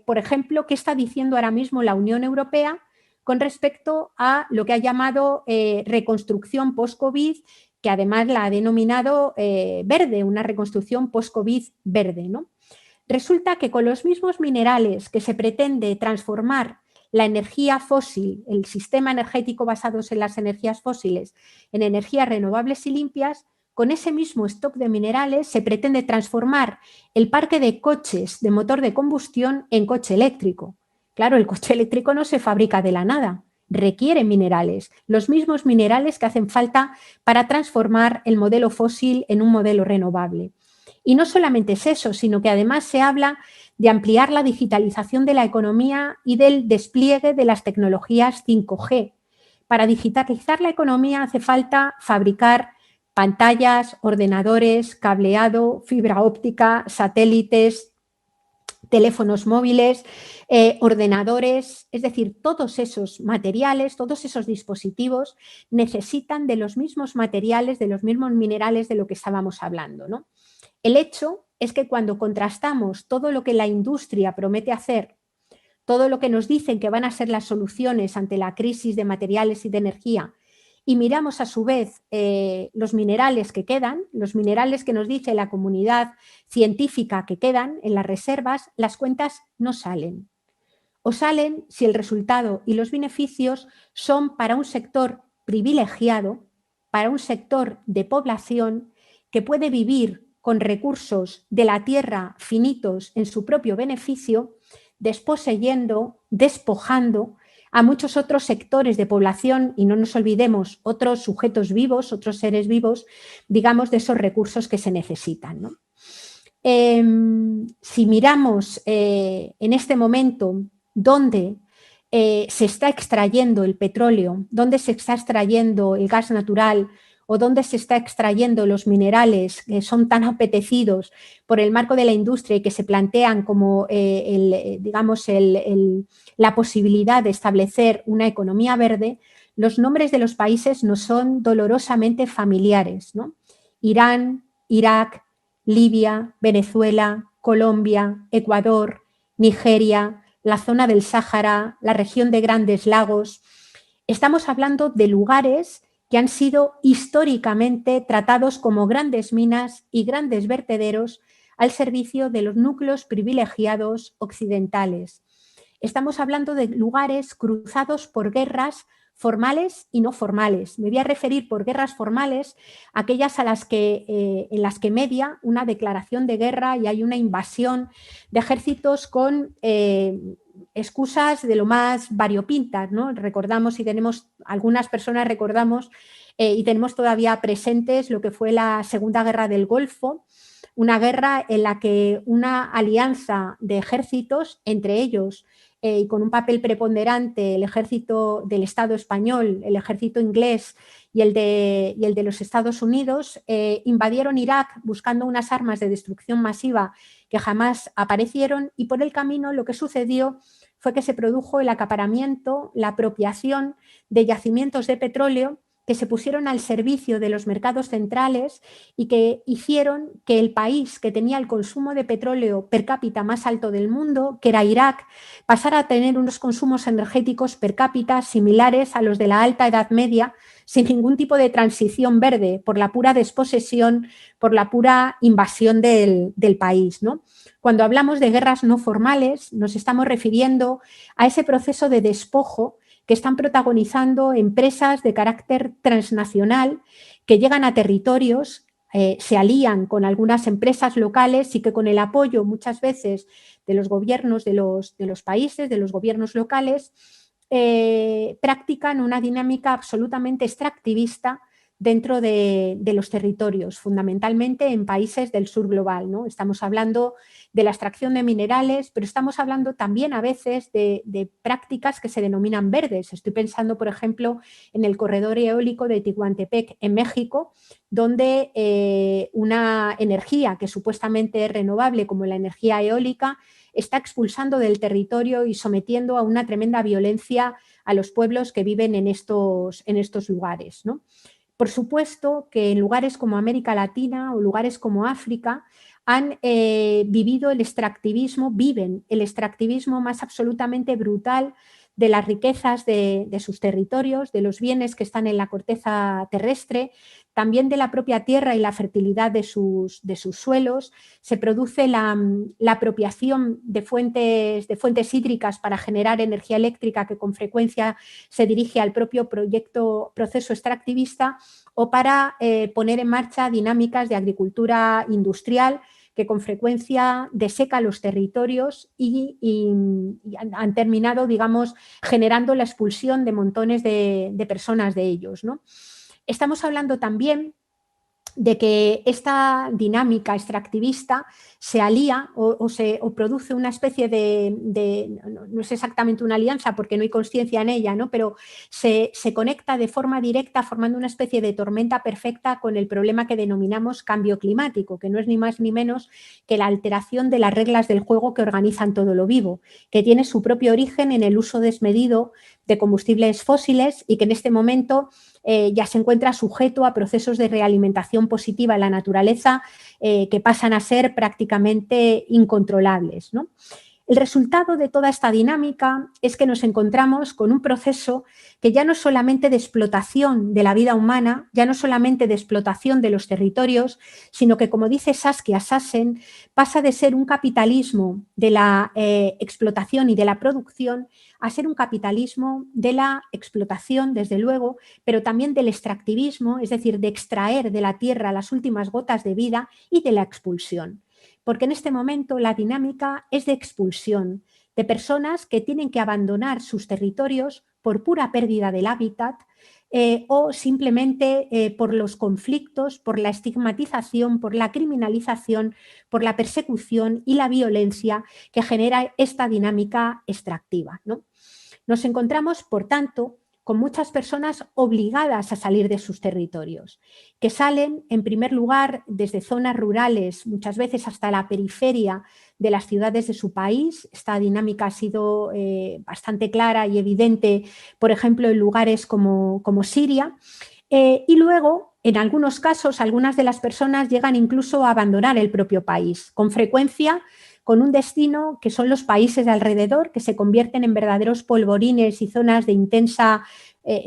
por ejemplo, qué está diciendo ahora mismo la Unión Europea con respecto a lo que ha llamado reconstrucción post-COVID, que además la ha denominado verde, una reconstrucción post-COVID verde, ¿no? Resulta que con los mismos minerales que se pretende transformar la energía fósil, el sistema energético basado en las energías fósiles, en energías renovables y limpias, con ese mismo stock de minerales se pretende transformar el parque de coches de motor de combustión en coche eléctrico. Claro, el coche eléctrico no se fabrica de la nada, requiere minerales, los mismos minerales que hacen falta para transformar el modelo fósil en un modelo renovable. Y no solamente es eso, sino que además se habla de ampliar la digitalización de la economía y del despliegue de las tecnologías 5G. Para digitalizar la economía hace falta fabricar pantallas, ordenadores, cableado, fibra óptica, satélites, teléfonos móviles, ordenadores, es decir, todos esos materiales, todos esos dispositivos necesitan de los mismos materiales, de los mismos minerales de lo que estábamos hablando, ¿no? El hecho es que cuando contrastamos todo lo que la industria promete hacer, todo lo que nos dicen que van a ser las soluciones ante la crisis de materiales y de energía, y miramos a su vez los minerales que quedan, los minerales que nos dice la comunidad científica que quedan en las reservas, las cuentas no salen. O salen si el resultado y los beneficios son para un sector privilegiado, para un sector de población que puede vivir con recursos de la tierra finitos en su propio beneficio, desposeyendo, despojando a muchos otros sectores de población y no nos olvidemos otros sujetos vivos, otros seres vivos, digamos, de esos recursos que se necesitan, ¿no? Si miramos en este momento dónde se está extrayendo el petróleo, dónde se está extrayendo el gas natural o dónde se está extrayendo los minerales que son tan apetecidos por el marco de la industria y que se plantean como la posibilidad de establecer una economía verde, los nombres de los países nos son dolorosamente familiares, ¿no? Irán, Irak, Libia, Venezuela, Colombia, Ecuador, Nigeria, la zona del Sáhara, la región de Grandes Lagos. Estamos hablando de lugares que han sido históricamente tratados como grandes minas y grandes vertederos al servicio de los núcleos privilegiados occidentales. Estamos hablando de lugares cruzados por guerras formales y no formales. Me voy a referir por guerras formales a aquellas en las que media una declaración de guerra y hay una invasión de ejércitos con excusas de lo más variopintas, ¿no? Recordamos, y tenemos, algunas personas recordamos y tenemos todavía presentes lo que fue la Segunda Guerra del Golfo, una guerra en la que una alianza de ejércitos, entre ellos y con un papel preponderante el ejército del Estado español, el ejército inglés y el de los Estados Unidos, invadieron Irak buscando unas armas de destrucción masiva que jamás aparecieron, y por el camino lo que sucedió fue que se produjo el acaparamiento, la apropiación de yacimientos de petróleo que se pusieron al servicio de los mercados centrales y que hicieron que el país que tenía el consumo de petróleo per cápita más alto del mundo, que era Irak, pasara a tener unos consumos energéticos per cápita similares a los de la Alta Edad Media, sin ningún tipo de transición verde, por la pura desposesión, por la pura invasión del país, ¿no? Cuando hablamos de guerras no formales, nos estamos refiriendo a ese proceso de despojo que están protagonizando empresas de carácter transnacional que llegan a territorios, se alían con algunas empresas locales y que con el apoyo muchas veces de los gobiernos de los países, de los gobiernos locales, practican una dinámica absolutamente extractivista dentro de los territorios, fundamentalmente en países del sur global, ¿no? Estamos hablando de la extracción de minerales, pero estamos hablando también a veces de prácticas que se denominan verdes. Estoy pensando, por ejemplo, en el corredor eólico de Tehuantepec, en México, donde una energía que supuestamente es renovable, como la energía eólica, está expulsando del territorio y sometiendo a una tremenda violencia a los pueblos que viven en estos lugares, ¿no? Por supuesto que en lugares como América Latina o lugares como África han vivido el extractivismo, viven el extractivismo más absolutamente brutal de las riquezas de sus territorios, de los bienes que están en la corteza terrestre, también de la propia tierra y la fertilidad de sus suelos. Se produce la apropiación de fuentes hídricas para generar energía eléctrica, que con frecuencia se dirige al propio proceso extractivista, o para poner en marcha dinámicas de agricultura industrial que con frecuencia deseca los territorios y han terminado, digamos, generando la expulsión de montones de personas de ellos, ¿no? Estamos hablando también de que esta dinámica extractivista se alía o produce una especie no es exactamente una alianza porque no hay consciencia en ella, ¿no? Pero se conecta de forma directa formando una especie de tormenta perfecta con el problema que denominamos cambio climático, que no es ni más ni menos que la alteración de las reglas del juego que organizan todo lo vivo, que tiene su propio origen en el uso desmedido de combustibles fósiles y que en este momento ya se encuentra sujeto a procesos de realimentación positiva en la naturaleza que pasan a ser prácticamente incontrolables, ¿no? El resultado de toda esta dinámica es que nos encontramos con un proceso que ya no es solamente de explotación de la vida humana, ya no solamente de explotación de los territorios, sino que, como dice Saskia Sassen, pasa de ser un capitalismo de la explotación y de la producción a ser un capitalismo de la explotación, desde luego, pero también del extractivismo, es decir, de extraer de la tierra las últimas gotas de vida, y de la expulsión. Porque en este momento la dinámica es de expulsión, de personas que tienen que abandonar sus territorios por pura pérdida del hábitat o simplemente por los conflictos, por la estigmatización, por la criminalización, por la persecución y la violencia que genera esta dinámica extractiva, ¿no? Nos encontramos, por tanto, con muchas personas obligadas a salir de sus territorios, que salen, en primer lugar, desde zonas rurales, muchas veces hasta la periferia de las ciudades de su país. Esta dinámica ha sido bastante clara y evidente, por ejemplo, en lugares como Siria. Y luego, en algunos casos, algunas de las personas llegan incluso a abandonar el propio país, con frecuencia con un destino que son los países de alrededor, que se convierten en verdaderos polvorines y zonas de intensa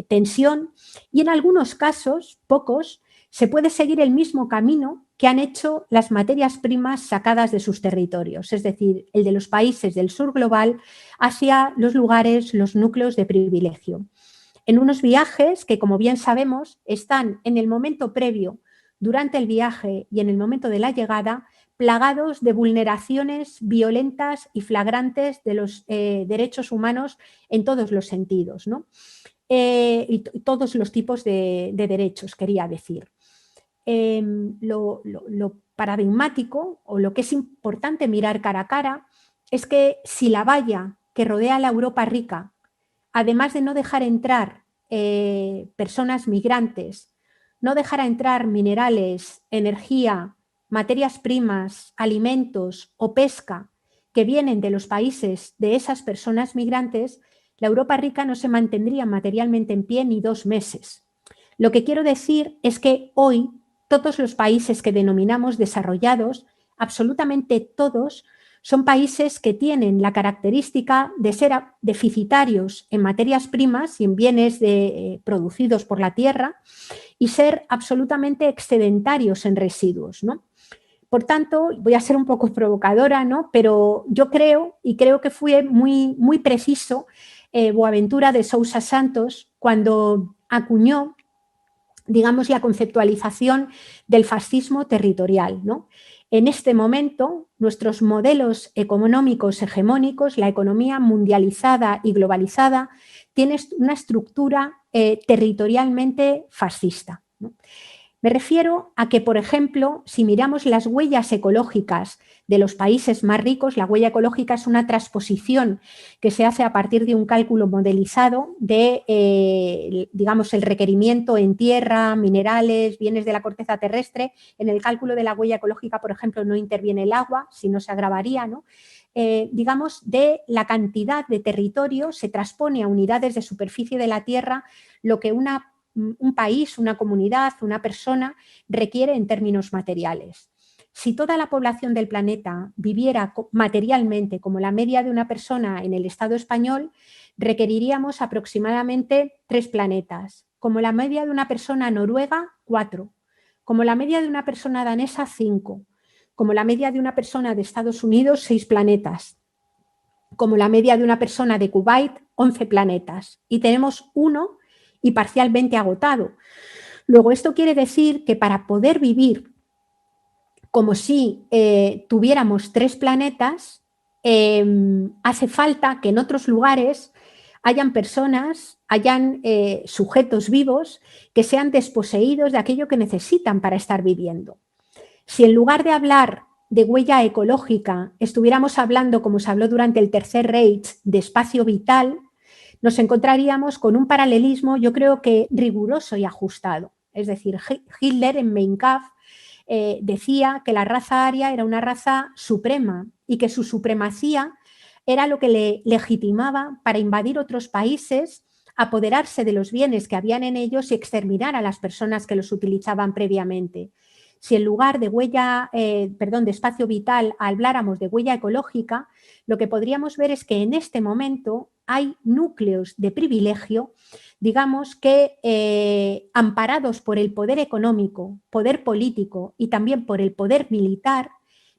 tensión. Y en algunos casos, pocos, se puede seguir el mismo camino que han hecho las materias primas sacadas de sus territorios, es decir, el de los países del sur global hacia los lugares, los núcleos de privilegio. en unos viajes que, como bien sabemos, están en el momento previo, durante el viaje y en el momento de la llegada, plagados de vulneraciones violentas y flagrantes de los derechos humanos en todos los sentidos, ¿no? Y todos los tipos de derechos, quería decir. Lo paradigmático, o lo que es importante mirar cara a cara, es que si la valla que rodea a la Europa rica, además de no dejar entrar personas migrantes, no dejará entrar minerales, energía, materias primas, alimentos o pesca que vienen de los países de esas personas migrantes, la Europa rica no se mantendría materialmente en pie ni 2 meses. Lo que quiero decir es que hoy todos los países que denominamos desarrollados, absolutamente todos, son países que tienen la característica de ser deficitarios en materias primas y en bienes producidos por la tierra y ser absolutamente excedentarios en residuos, ¿no? Por tanto, voy a ser un poco provocadora, ¿no? Pero yo creo, y creo que fue muy, muy preciso Boaventura de Sousa Santos cuando acuñó, digamos, la conceptualización del fascismo territorial, ¿no? En este momento, nuestros modelos económicos hegemónicos, la economía mundializada y globalizada, tiene una estructura territorialmente fascista, ¿no? Me refiero a que, por ejemplo, si miramos las huellas ecológicas de los países más ricos, la huella ecológica es una transposición que se hace a partir de un cálculo modelizado de, digamos, el requerimiento en tierra, minerales, bienes de la corteza terrestre. En el cálculo de la huella ecológica, por ejemplo, no interviene el agua, si no se agravaría, ¿no? Digamos, de la cantidad de territorio se transpone a unidades de superficie de la tierra lo que un país, una comunidad, una persona requiere en términos materiales. Si toda la población del planeta viviera materialmente como la media de una persona en el Estado español, requeriríamos aproximadamente 3 planetas. Como la media de una persona noruega, 4. Como la media de una persona danesa, 5. Como la media de una persona de Estados Unidos, 6 planetas. Como la media de una persona de Kuwait, 11 planetas. Y tenemos uno y parcialmente agotado. Luego, esto quiere decir que para poder vivir como si tuviéramos 3 planetas, hace falta que en otros lugares hayan personas, hayan sujetos vivos que sean desposeídos de aquello que necesitan para estar viviendo. Si en lugar de hablar de huella ecológica estuviéramos hablando, como se habló durante el Tercer Reich, de espacio vital, nos encontraríamos con un paralelismo, yo creo que riguroso y ajustado. Es decir, Hitler en Mein Kampf decía que la raza aria era una raza suprema y que su supremacía era lo que le legitimaba para invadir otros países, apoderarse de los bienes que habían en ellos y exterminar a las personas que los utilizaban previamente. Si en lugar de de espacio vital habláramos de huella ecológica, lo que podríamos ver es que en este momento hay núcleos de privilegio, digamos que amparados por el poder económico, poder político y también por el poder militar,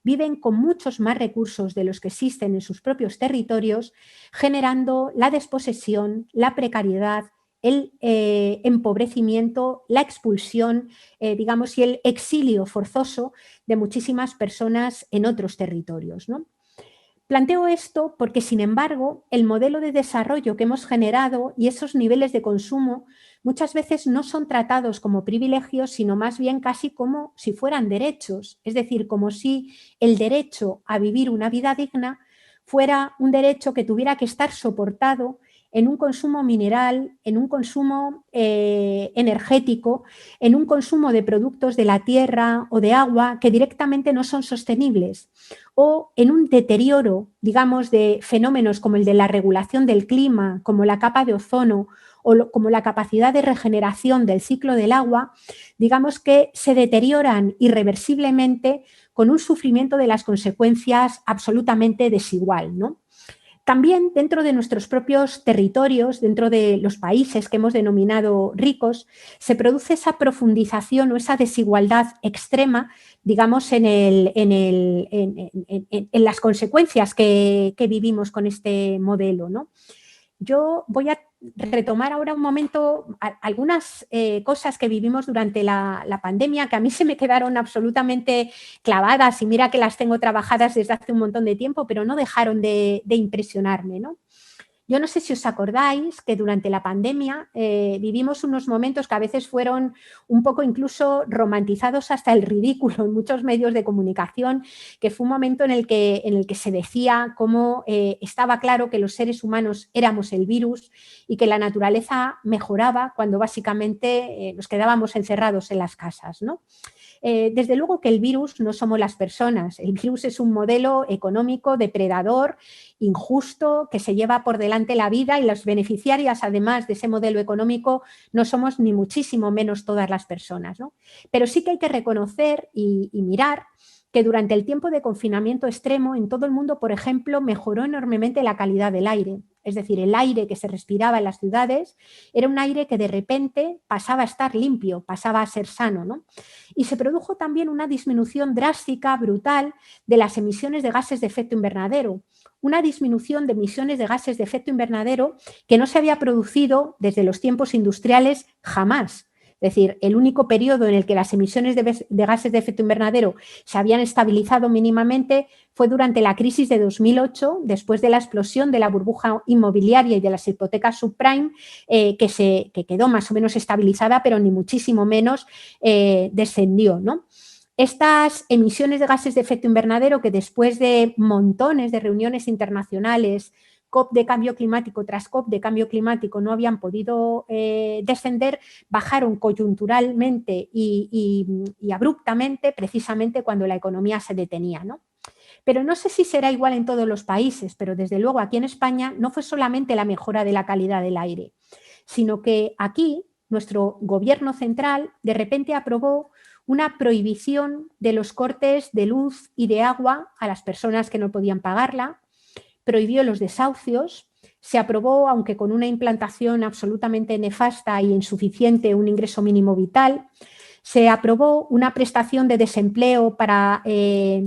viven con muchos más recursos de los que existen en sus propios territorios, generando la desposesión, la precariedad, el empobrecimiento, la expulsión, digamos, y el exilio forzoso de muchísimas personas en otros territorios, ¿no? Planteo esto porque, sin embargo, el modelo de desarrollo que hemos generado y esos niveles de consumo muchas veces no son tratados como privilegios, sino más bien casi como si fueran derechos, es decir, como si el derecho a vivir una vida digna fuera un derecho que tuviera que estar soportado en un consumo mineral, en un consumo energético, en un consumo de productos de la tierra o de agua que directamente no son sostenibles, o en un deterioro, digamos, de fenómenos como el de la regulación del clima, como la capa de ozono o como la capacidad de regeneración del ciclo del agua, digamos que se deterioran irreversiblemente con un sufrimiento de las consecuencias absolutamente desigual, ¿no? También dentro de nuestros propios territorios, dentro de los países que hemos denominado ricos, se produce esa profundización o esa desigualdad extrema, digamos, en las consecuencias que vivimos con este modelo, ¿no? yo voy a retomar ahora un momento algunas cosas que vivimos durante la pandemia que a mí se me quedaron absolutamente clavadas y mira que las tengo trabajadas desde hace un montón de tiempo, pero no dejaron de impresionarme, ¿no? Yo no sé si os acordáis que durante la pandemia vivimos unos momentos que a veces fueron un poco incluso romantizados hasta el ridículo en muchos medios de comunicación, que fue un momento en el que se decía cómo estaba claro que los seres humanos éramos el virus y que la naturaleza mejoraba cuando básicamente nos quedábamos encerrados en las casas, ¿no? Desde luego que el virus no somos las personas, el virus es un modelo económico depredador, injusto, que se lleva por delante la vida y las beneficiarias además de ese modelo económico no somos ni muchísimo menos todas las personas, ¿no? Pero sí que hay que reconocer y mirar que durante el tiempo de confinamiento extremo en todo el mundo, por ejemplo, mejoró enormemente la calidad del aire. Es decir, el aire que se respiraba en las ciudades era un aire que de repente pasaba a estar limpio, pasaba a ser sano, ¿no? Y se produjo también una disminución drástica, brutal, de las emisiones de gases de efecto invernadero. Una disminución de emisiones de gases de efecto invernadero que no se había producido desde los tiempos industriales jamás. Es decir, el único periodo en el que las emisiones de gases de efecto invernadero se habían estabilizado mínimamente fue durante la crisis de 2008, después de la explosión de la burbuja inmobiliaria y de las hipotecas subprime, que quedó más o menos estabilizada, pero ni muchísimo menos descendió, ¿no? Estas emisiones de gases de efecto invernadero que después de montones de reuniones internacionales, COP de cambio climático tras COP de cambio climático no habían podido descender, bajaron coyunturalmente y abruptamente precisamente cuando la economía se detenía, ¿no? Pero no sé si será igual en todos los países, pero desde luego aquí en España no fue solamente la mejora de la calidad del aire, sino que aquí nuestro gobierno central de repente aprobó una prohibición de los cortes de luz y de agua a las personas que no podían pagarla, prohibió los desahucios, se aprobó, aunque con una implantación absolutamente nefasta y insuficiente, un ingreso mínimo vital, se aprobó una prestación de desempleo para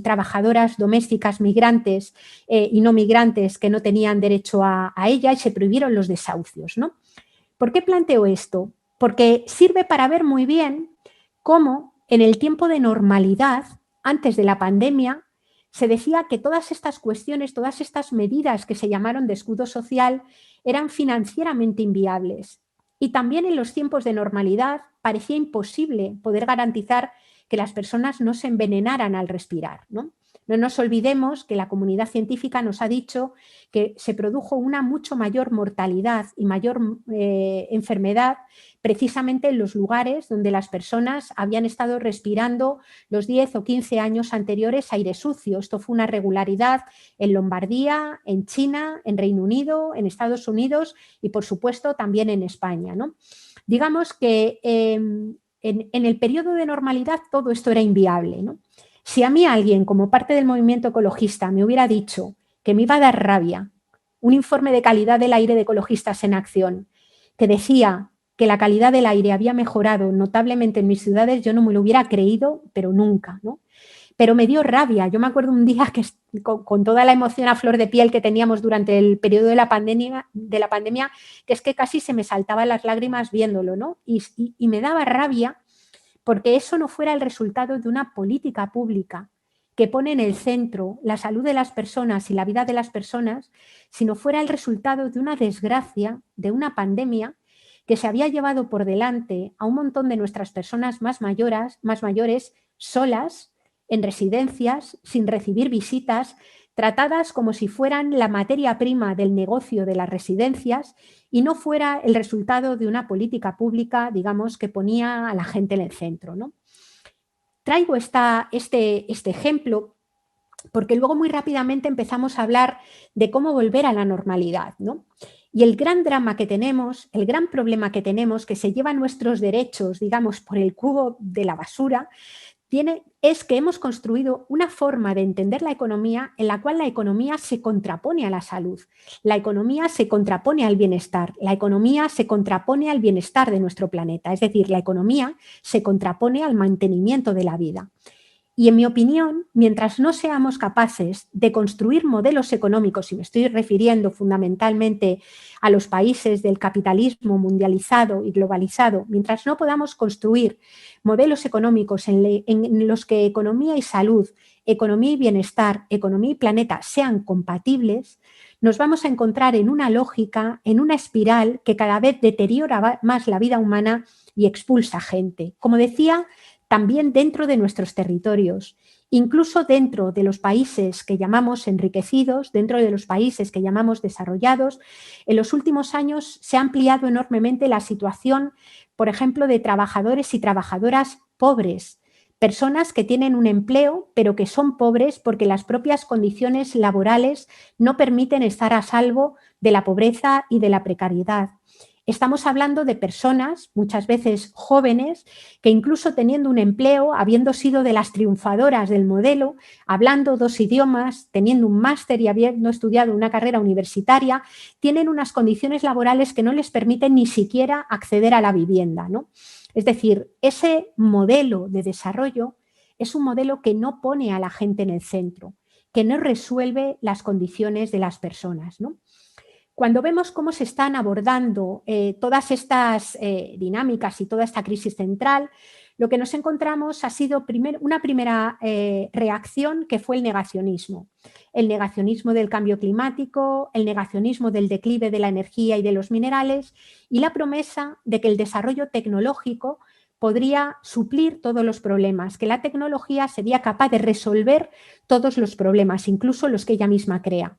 trabajadoras domésticas migrantes y no migrantes que no tenían derecho a ella y se prohibieron los desahucios, ¿no? ¿Por qué planteo esto? Porque sirve para ver muy bien cómo en el tiempo de normalidad, antes de la pandemia, se decía que todas estas cuestiones, todas estas medidas que se llamaron de escudo social eran financieramente inviables. Y también en los tiempos de normalidad parecía imposible poder garantizar que las personas no se envenenaran al respirar, ¿no? No nos olvidemos que la comunidad científica nos ha dicho que se produjo una mucho mayor mortalidad y mayor enfermedad precisamente en los lugares donde las personas habían estado respirando los 10 o 15 años anteriores aire sucio. Esto fue una regularidad en Lombardía, en China, en Reino Unido, en Estados Unidos y, por supuesto, también en España, ¿no? Digamos que en el periodo de normalidad todo esto era inviable, ¿no? Si a mí alguien, como parte del movimiento ecologista, me hubiera dicho que me iba a dar rabia un informe de calidad del aire de Ecologistas en Acción que decía que la calidad del aire había mejorado notablemente en mis ciudades, yo no me lo hubiera creído, pero nunca, ¿no? Pero me dio rabia. Yo me acuerdo un día que con toda la emoción a flor de piel que teníamos durante el periodo de la pandemia, que es que casi se me saltaban las lágrimas viéndolo, ¿no? Y me daba rabia porque eso no fuera el resultado de una política pública que pone en el centro la salud de las personas y la vida de las personas, sino fuera el resultado de una desgracia, de una pandemia que se había llevado por delante a un montón de nuestras personas más mayores solas, en residencias, sin recibir visitas, tratadas como si fueran la materia prima del negocio de las residencias y no fuera el resultado de una política pública, digamos, que ponía a la gente en el centro, ¿no? Traigo este ejemplo porque luego muy rápidamente empezamos a hablar de cómo volver a la normalidad, ¿no? Y el gran drama que tenemos, el gran problema que tenemos, que se lleva nuestros derechos, digamos, por el cubo de la basura, es que hemos construido una forma de entender la economía en la cual la economía se contrapone a la salud, la economía se contrapone al bienestar, la economía se contrapone al bienestar de nuestro planeta, es decir, la economía se contrapone al mantenimiento de la vida. Y en mi opinión, mientras no seamos capaces de construir modelos económicos, y me estoy refiriendo fundamentalmente a los países del capitalismo mundializado y globalizado, mientras no podamos construir modelos económicos en los que economía y salud, economía y bienestar, economía y planeta sean compatibles, nos vamos a encontrar en una lógica, en una espiral que cada vez deteriora más la vida humana y expulsa gente. Como decía, también dentro de nuestros territorios, incluso dentro de los países que llamamos enriquecidos, dentro de los países que llamamos desarrollados. En los últimos años se ha ampliado enormemente la situación, por ejemplo, de trabajadores y trabajadoras pobres, personas que tienen un empleo pero que son pobres porque las propias condiciones laborales no permiten estar a salvo de la pobreza y de la precariedad. Estamos hablando de personas, muchas veces jóvenes, que incluso teniendo un empleo, habiendo sido de las triunfadoras del modelo, hablando 2 idiomas, teniendo un máster y habiendo estudiado una carrera universitaria, tienen unas condiciones laborales que no les permiten ni siquiera acceder a la vivienda, ¿no? Es decir, ese modelo de desarrollo es un modelo que no pone a la gente en el centro, que no resuelve las condiciones de las personas, ¿no? Cuando vemos cómo se están abordando todas estas dinámicas y toda esta crisis central, lo que nos encontramos ha sido una primera reacción, que fue el negacionismo. El negacionismo del cambio climático, el negacionismo del declive de la energía y de los minerales, y la promesa de que el desarrollo tecnológico podría suplir todos los problemas, que la tecnología sería capaz de resolver todos los problemas, incluso los que ella misma crea.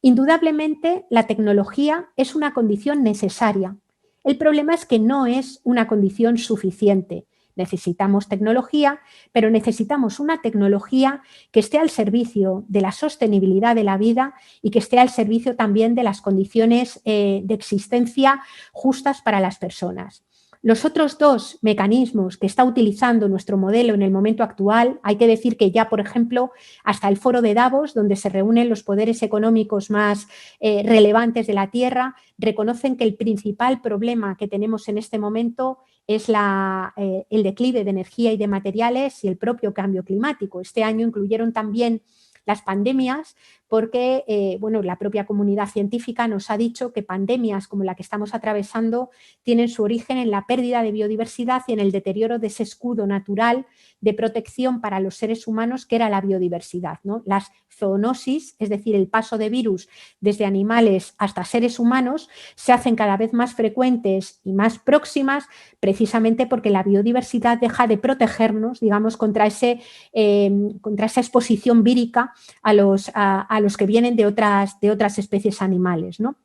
Indudablemente, la tecnología es una condición necesaria. El problema es que no es una condición suficiente. Necesitamos tecnología, pero necesitamos una tecnología que esté al servicio de la sostenibilidad de la vida y que esté al servicio también de las condiciones de existencia justas para las personas. Los otros 2 mecanismos que está utilizando nuestro modelo en el momento actual, hay que decir que ya, por ejemplo, hasta el foro de Davos, donde se reúnen los poderes económicos más relevantes de la Tierra, reconocen que el principal problema que tenemos en este momento es el declive de energía y de materiales y el propio cambio climático. Este año incluyeron también las pandemias, porque bueno, la propia comunidad científica nos ha dicho que pandemias como la que estamos atravesando tienen su origen en la pérdida de biodiversidad y en el deterioro de ese escudo natural de protección para los seres humanos que era la biodiversidad, ¿no? Las zoonosis, es decir, el paso de virus desde animales hasta seres humanos, se hacen cada vez más frecuentes y más próximas precisamente porque la biodiversidad deja de protegernos, digamos, contra esa exposición vírica a los que vienen de otras especies animales, ¿no?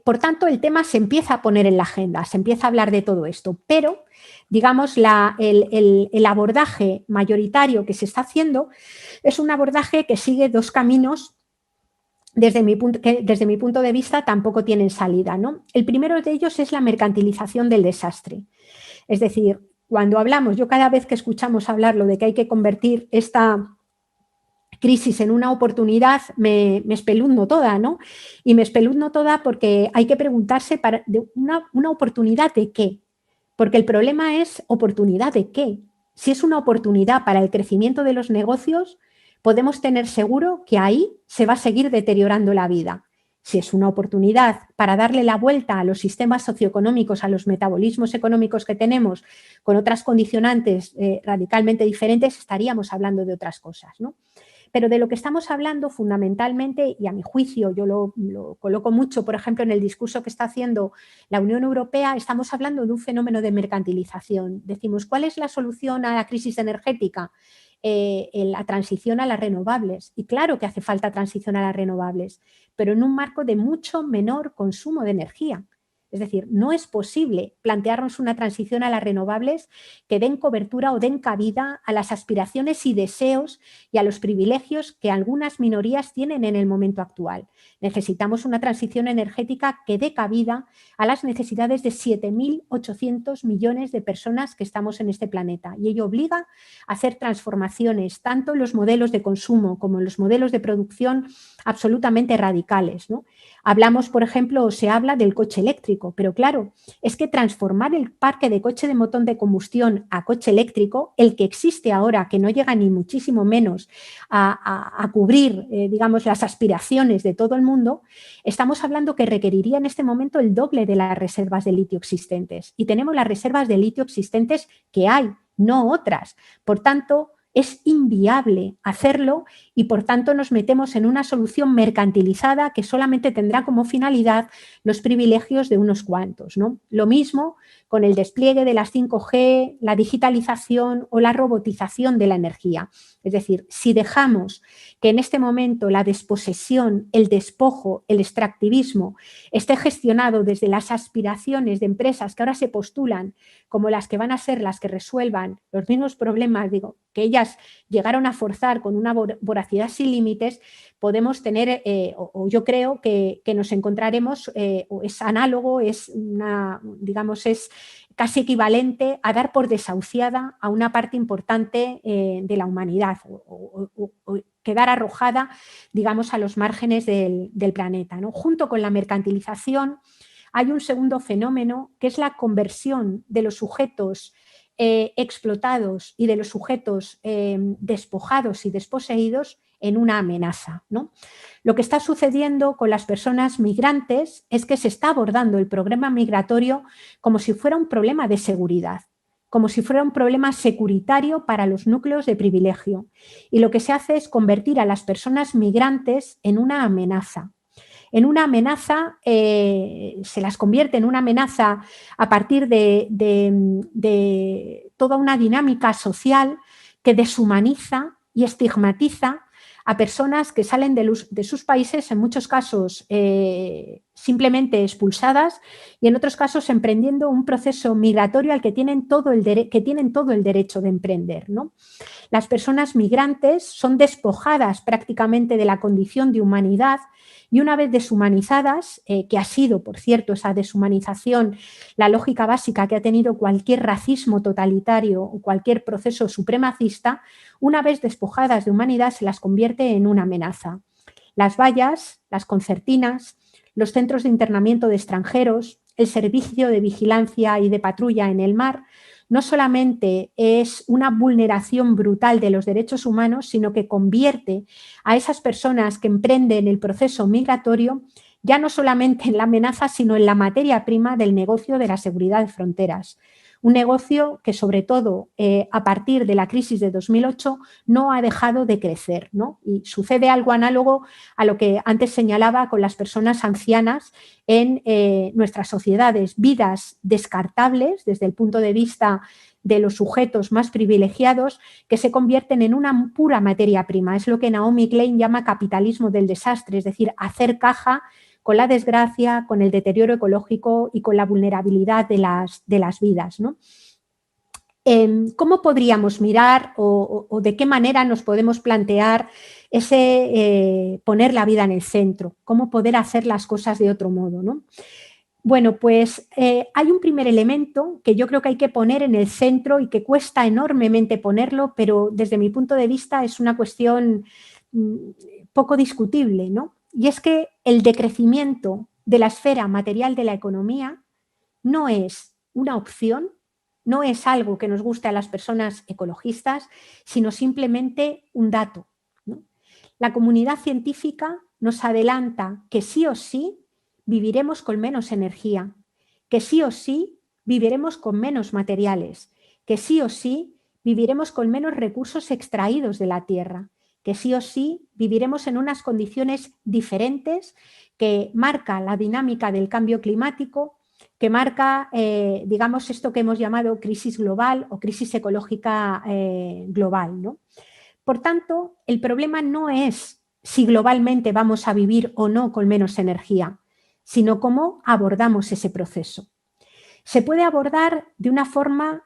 Por tanto, el tema se empieza a poner en la agenda, se empieza a hablar de todo esto, pero, digamos, el abordaje mayoritario que se está haciendo es un abordaje que sigue 2 caminos que desde mi punto de vista tampoco tienen salida, ¿no? El primero de ellos es la mercantilización del desastre. Es decir, cuando hablamos, yo cada vez que escuchamos hablarlo de que hay que convertir esta crisis en una oportunidad, me espeluzno toda, ¿no? Y me espeluzno toda porque hay que preguntarse una oportunidad de qué. Porque el problema es oportunidad de qué. Si es una oportunidad para el crecimiento de los negocios, podemos tener seguro que ahí se va a seguir deteriorando la vida. Si es una oportunidad para darle la vuelta a los sistemas socioeconómicos, a los metabolismos económicos que tenemos, con otras condicionantes radicalmente diferentes, estaríamos hablando de otras cosas, ¿no? Pero de lo que estamos hablando fundamentalmente, y a mi juicio yo lo coloco mucho, por ejemplo, en el discurso que está haciendo la Unión Europea, estamos hablando de un fenómeno de mercantilización. Decimos, ¿cuál es la solución a la crisis energética? La transición a las renovables. Y claro que hace falta transición a las renovables, pero en un marco de mucho menor consumo de energía. Es decir, no es posible plantearnos una transición a las renovables que den cobertura o den cabida a las aspiraciones y deseos y a los privilegios que algunas minorías tienen en el momento actual. Necesitamos una transición energética que dé cabida a las necesidades de 7.800 millones de personas que estamos en este planeta. Y ello obliga a hacer transformaciones tanto en los modelos de consumo como en los modelos de producción absolutamente radicales, ¿no? Hablamos, por ejemplo, o se habla del coche eléctrico, pero claro, es que transformar el parque de coche de motor de combustión a coche eléctrico, el que existe ahora, que no llega ni muchísimo menos a cubrir, digamos, las aspiraciones de todo el mundo, estamos hablando que requeriría en este momento el doble de las reservas de litio existentes. Y tenemos las reservas de litio existentes que hay, no otras. Por tanto, es inviable hacerlo y, por tanto, nos metemos en una solución mercantilizada que solamente tendrá como finalidad los privilegios de unos cuantos, ¿no? Lo mismo con el despliegue de las 5G, la digitalización o la robotización de la energía. Es decir, si dejamos que en este momento la desposesión, el despojo, el extractivismo esté gestionado desde las aspiraciones de empresas que ahora se postulan como las que van a ser las que resuelvan los mismos problemas, digo, que ellas llegaron a forzar con una voracidad sin límites, podemos tener, o yo creo que nos encontraremos, o es análogo, digamos, es casi equivalente a dar por desahuciada a una parte importante de la humanidad o quedar arrojada, digamos, a los márgenes del planeta, ¿no? Junto con la mercantilización hay un segundo fenómeno que es la conversión de los sujetos explotados y de los sujetos despojados y desposeídos en una amenaza, ¿no? Lo que está sucediendo con las personas migrantes es que se está abordando el problema migratorio como si fuera un problema de seguridad, como si fuera un problema securitario para los núcleos de privilegio. Y lo que se hace es convertir a las personas migrantes en una amenaza. En una amenaza, se las convierte en una amenaza a partir de toda una dinámica social que deshumaniza y estigmatiza a personas que salen de sus países, en muchos casos simplemente expulsadas y en otros casos emprendiendo un proceso migratorio al que tienen todo el derecho de emprender, ¿no? Las personas migrantes son despojadas prácticamente de la condición de humanidad y una vez deshumanizadas, que ha sido, por cierto, esa deshumanización, la lógica básica que ha tenido cualquier racismo totalitario o cualquier proceso supremacista, una vez despojadas de humanidad se las convierte en una amenaza. Las vallas, las concertinas, los centros de internamiento de extranjeros, el servicio de vigilancia y de patrulla en el mar, no solamente es una vulneración brutal de los derechos humanos, sino que convierte a esas personas que emprenden el proceso migratorio ya no solamente en la amenaza, sino en la materia prima del negocio de la seguridad de fronteras. Un negocio que, sobre todo, a partir de la crisis de 2008, no ha dejado de crecer, ¿no? Y sucede algo análogo a lo que antes señalaba con las personas ancianas en nuestras sociedades, vidas descartables desde el punto de vista de los sujetos más privilegiados que se convierten en una pura materia prima. Es lo que Naomi Klein llama capitalismo del desastre, es decir, hacer caja con la desgracia, con el deterioro ecológico y con la vulnerabilidad de las vidas, ¿no? ¿Cómo podríamos mirar o de qué manera nos podemos plantear ese poner la vida en el centro? ¿Cómo poder hacer las cosas de otro modo, ¿no? Bueno, pues hay un primer elemento que yo creo que hay que poner en el centro y que cuesta enormemente ponerlo, pero desde mi punto de vista es una cuestión poco discutible, ¿no? Y es que el decrecimiento de la esfera material de la economía no es una opción, no es algo que nos guste a las personas ecologistas, sino simplemente un dato, ¿no? La comunidad científica nos adelanta que sí o sí viviremos con menos energía, que sí o sí viviremos con menos materiales, que sí o sí viviremos con menos recursos extraídos de la tierra, que sí o sí viviremos en unas condiciones diferentes que marca la dinámica del cambio climático, que marca, digamos, esto que hemos llamado crisis global o crisis ecológica global, ¿no? Por tanto, el problema no es si globalmente vamos a vivir o no con menos energía, sino cómo abordamos ese proceso. Se puede abordar de una forma,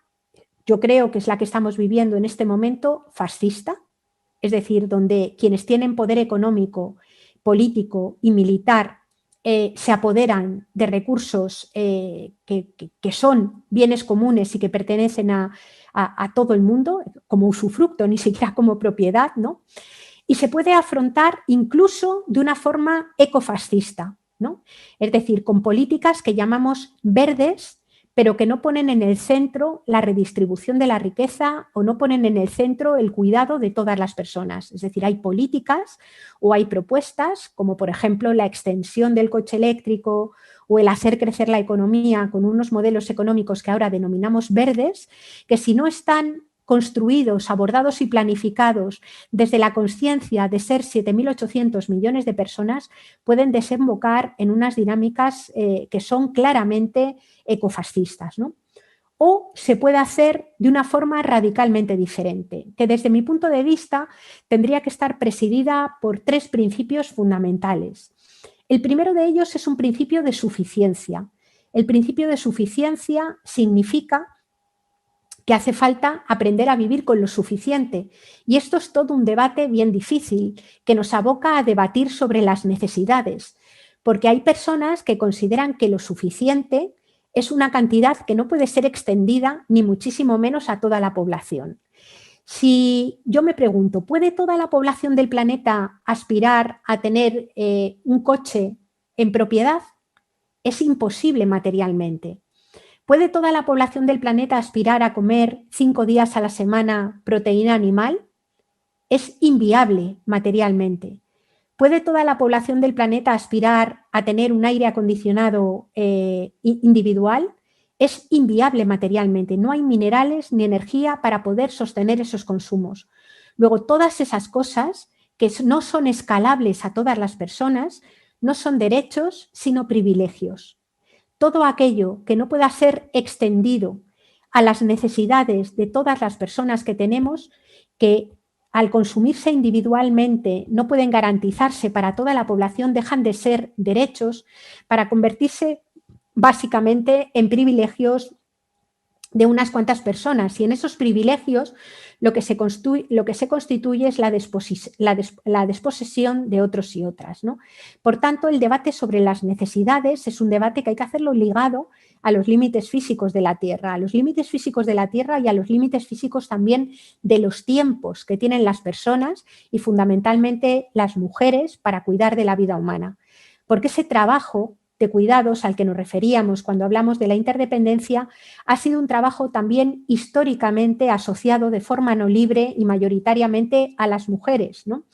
yo creo que es la que estamos viviendo en este momento, fascista, es decir, donde quienes tienen poder económico, político y militar se apoderan de recursos que son bienes comunes y que pertenecen a todo el mundo, como usufructo, ni siquiera como propiedad, ¿no? Y se puede afrontar incluso de una forma ecofascista, ¿no? Es decir, con políticas que llamamos verdes, pero que no ponen en el centro la redistribución de la riqueza o no ponen en el centro el cuidado de todas las personas. Es decir, hay políticas o hay propuestas, como por ejemplo la extensión del coche eléctrico o el hacer crecer la economía con unos modelos económicos que ahora denominamos verdes, que si no están construidos, abordados y planificados desde la conciencia de ser 7.800 millones de personas, pueden desembocar en unas dinámicas que son claramente ecofascistas, ¿no? O se puede hacer de una forma radicalmente diferente, que desde mi punto de vista tendría que estar presidida por 3 principios fundamentales. El primero de ellos es un principio de suficiencia. El principio de suficiencia significa que hace falta aprender a vivir con lo suficiente. Y esto es todo un debate bien difícil, que nos aboca a debatir sobre las necesidades, porque hay personas que consideran que lo suficiente es una cantidad que no puede ser extendida ni muchísimo menos a toda la población. Si yo me pregunto, ¿puede toda la población del planeta aspirar a tener un coche en propiedad? Es imposible materialmente. ¿Puede toda la población del planeta aspirar a comer 5 días a la semana proteína animal? Es inviable materialmente. ¿Puede toda la población del planeta aspirar a tener un aire acondicionado individual? Es inviable materialmente. No hay minerales ni energía para poder sostener esos consumos. Luego, todas esas cosas que no son escalables a todas las personas no son derechos, sino privilegios. Todo aquello que no pueda ser extendido a las necesidades de todas las personas que tenemos, que al consumirse individualmente no pueden garantizarse para toda la población, dejan de ser derechos para convertirse básicamente en privilegios de unas cuantas personas. Y en esos privilegios lo que se constituye es la desposesión de otros y otras, ¿no? Por tanto, el debate sobre las necesidades es un debate que hay que hacerlo ligado a los límites físicos de la Tierra, a los límites físicos de la Tierra y a los límites físicos también de los tiempos que tienen las personas y fundamentalmente las mujeres para cuidar de la vida humana. Porque ese trabajo de cuidados al que nos referíamos cuando hablamos de la interdependencia ha sido un trabajo también históricamente asociado de forma no libre y mayoritariamente a las mujeres, ¿no?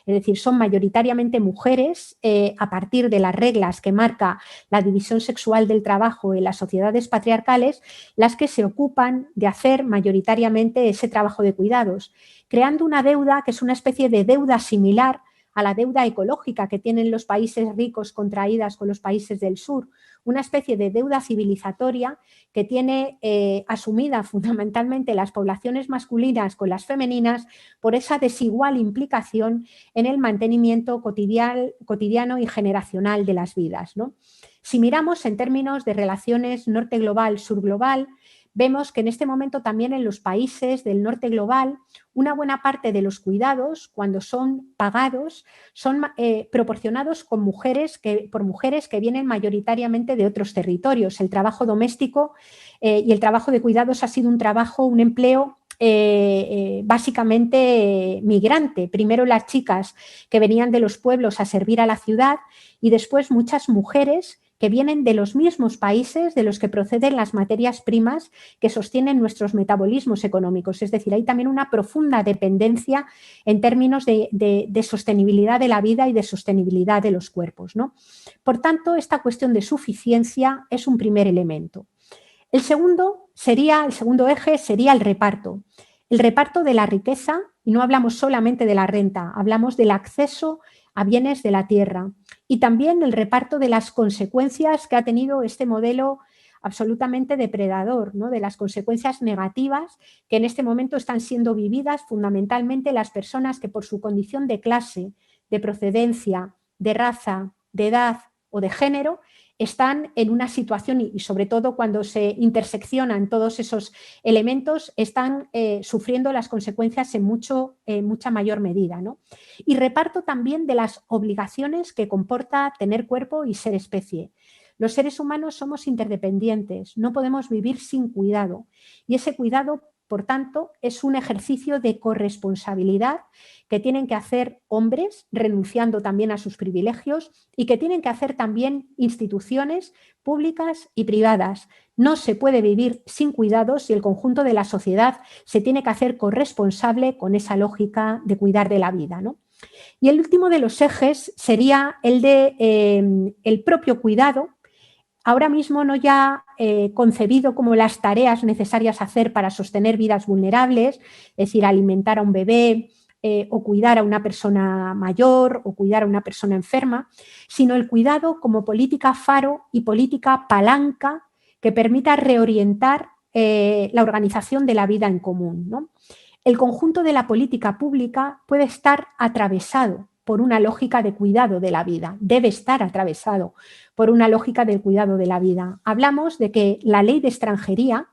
Es decir, son mayoritariamente mujeres a partir de las reglas que marca la división sexual del trabajo en las sociedades patriarcales las que se ocupan de hacer mayoritariamente ese trabajo de cuidados, creando una deuda que es una especie de deuda similar a la deuda ecológica que tienen los países ricos contraídas con los países del sur, una especie de deuda civilizatoria que tiene asumida fundamentalmente las poblaciones masculinas con las femeninas por esa desigual implicación en el mantenimiento cotidiano y generacional de las vidas, ¿no? Si miramos en términos de relaciones norte global, sur global, vemos que en este momento también en los países del norte global una buena parte de los cuidados, cuando son pagados, son proporcionados por mujeres que vienen mayoritariamente de otros territorios. El trabajo doméstico y el trabajo de cuidados ha sido un empleo básicamente migrante. Primero las chicas que venían de los pueblos a servir a la ciudad y después muchas mujeres que vienen de los mismos países de los que proceden las materias primas que sostienen nuestros metabolismos económicos. Es decir, hay también una profunda dependencia en términos de sostenibilidad de la vida y de sostenibilidad de los cuerpos, ¿no? Por tanto, esta cuestión de suficiencia es un primer elemento. El segundo eje sería el reparto. El reparto de la riqueza, y no hablamos solamente de la renta, hablamos del acceso a bienes de la tierra y también el reparto de las consecuencias que ha tenido este modelo absolutamente depredador, ¿no? De las consecuencias negativas que en este momento están siendo vividas fundamentalmente las personas que por su condición de clase, de procedencia, de raza, de edad o de género están en una situación y sobre todo cuando se interseccionan todos esos elementos están sufriendo las consecuencias en mucha mayor medida, ¿no? Y reparto también de las obligaciones que comporta tener cuerpo y ser especie. Los seres humanos somos interdependientes, no podemos vivir sin cuidado y ese cuidado Por tanto, es un ejercicio de corresponsabilidad que tienen que hacer hombres, renunciando también a sus privilegios, y que tienen que hacer también instituciones públicas y privadas. No se puede vivir sin cuidados y el conjunto de la sociedad se tiene que hacer corresponsable con esa lógica de cuidar de la vida, ¿no? Y el último de los ejes sería el de el propio cuidado, ahora mismo no ya concebido como las tareas necesarias a hacer para sostener vidas vulnerables, es decir, alimentar a un bebé o cuidar a una persona mayor o cuidar a una persona enferma, sino el cuidado como política faro y política palanca que permita reorientar la organización de la vida en común, ¿no? El conjunto de la política pública puede estar atravesado por una lógica de cuidado de la vida, debe estar atravesado por una lógica del cuidado de la vida. Hablamos de que la ley de extranjería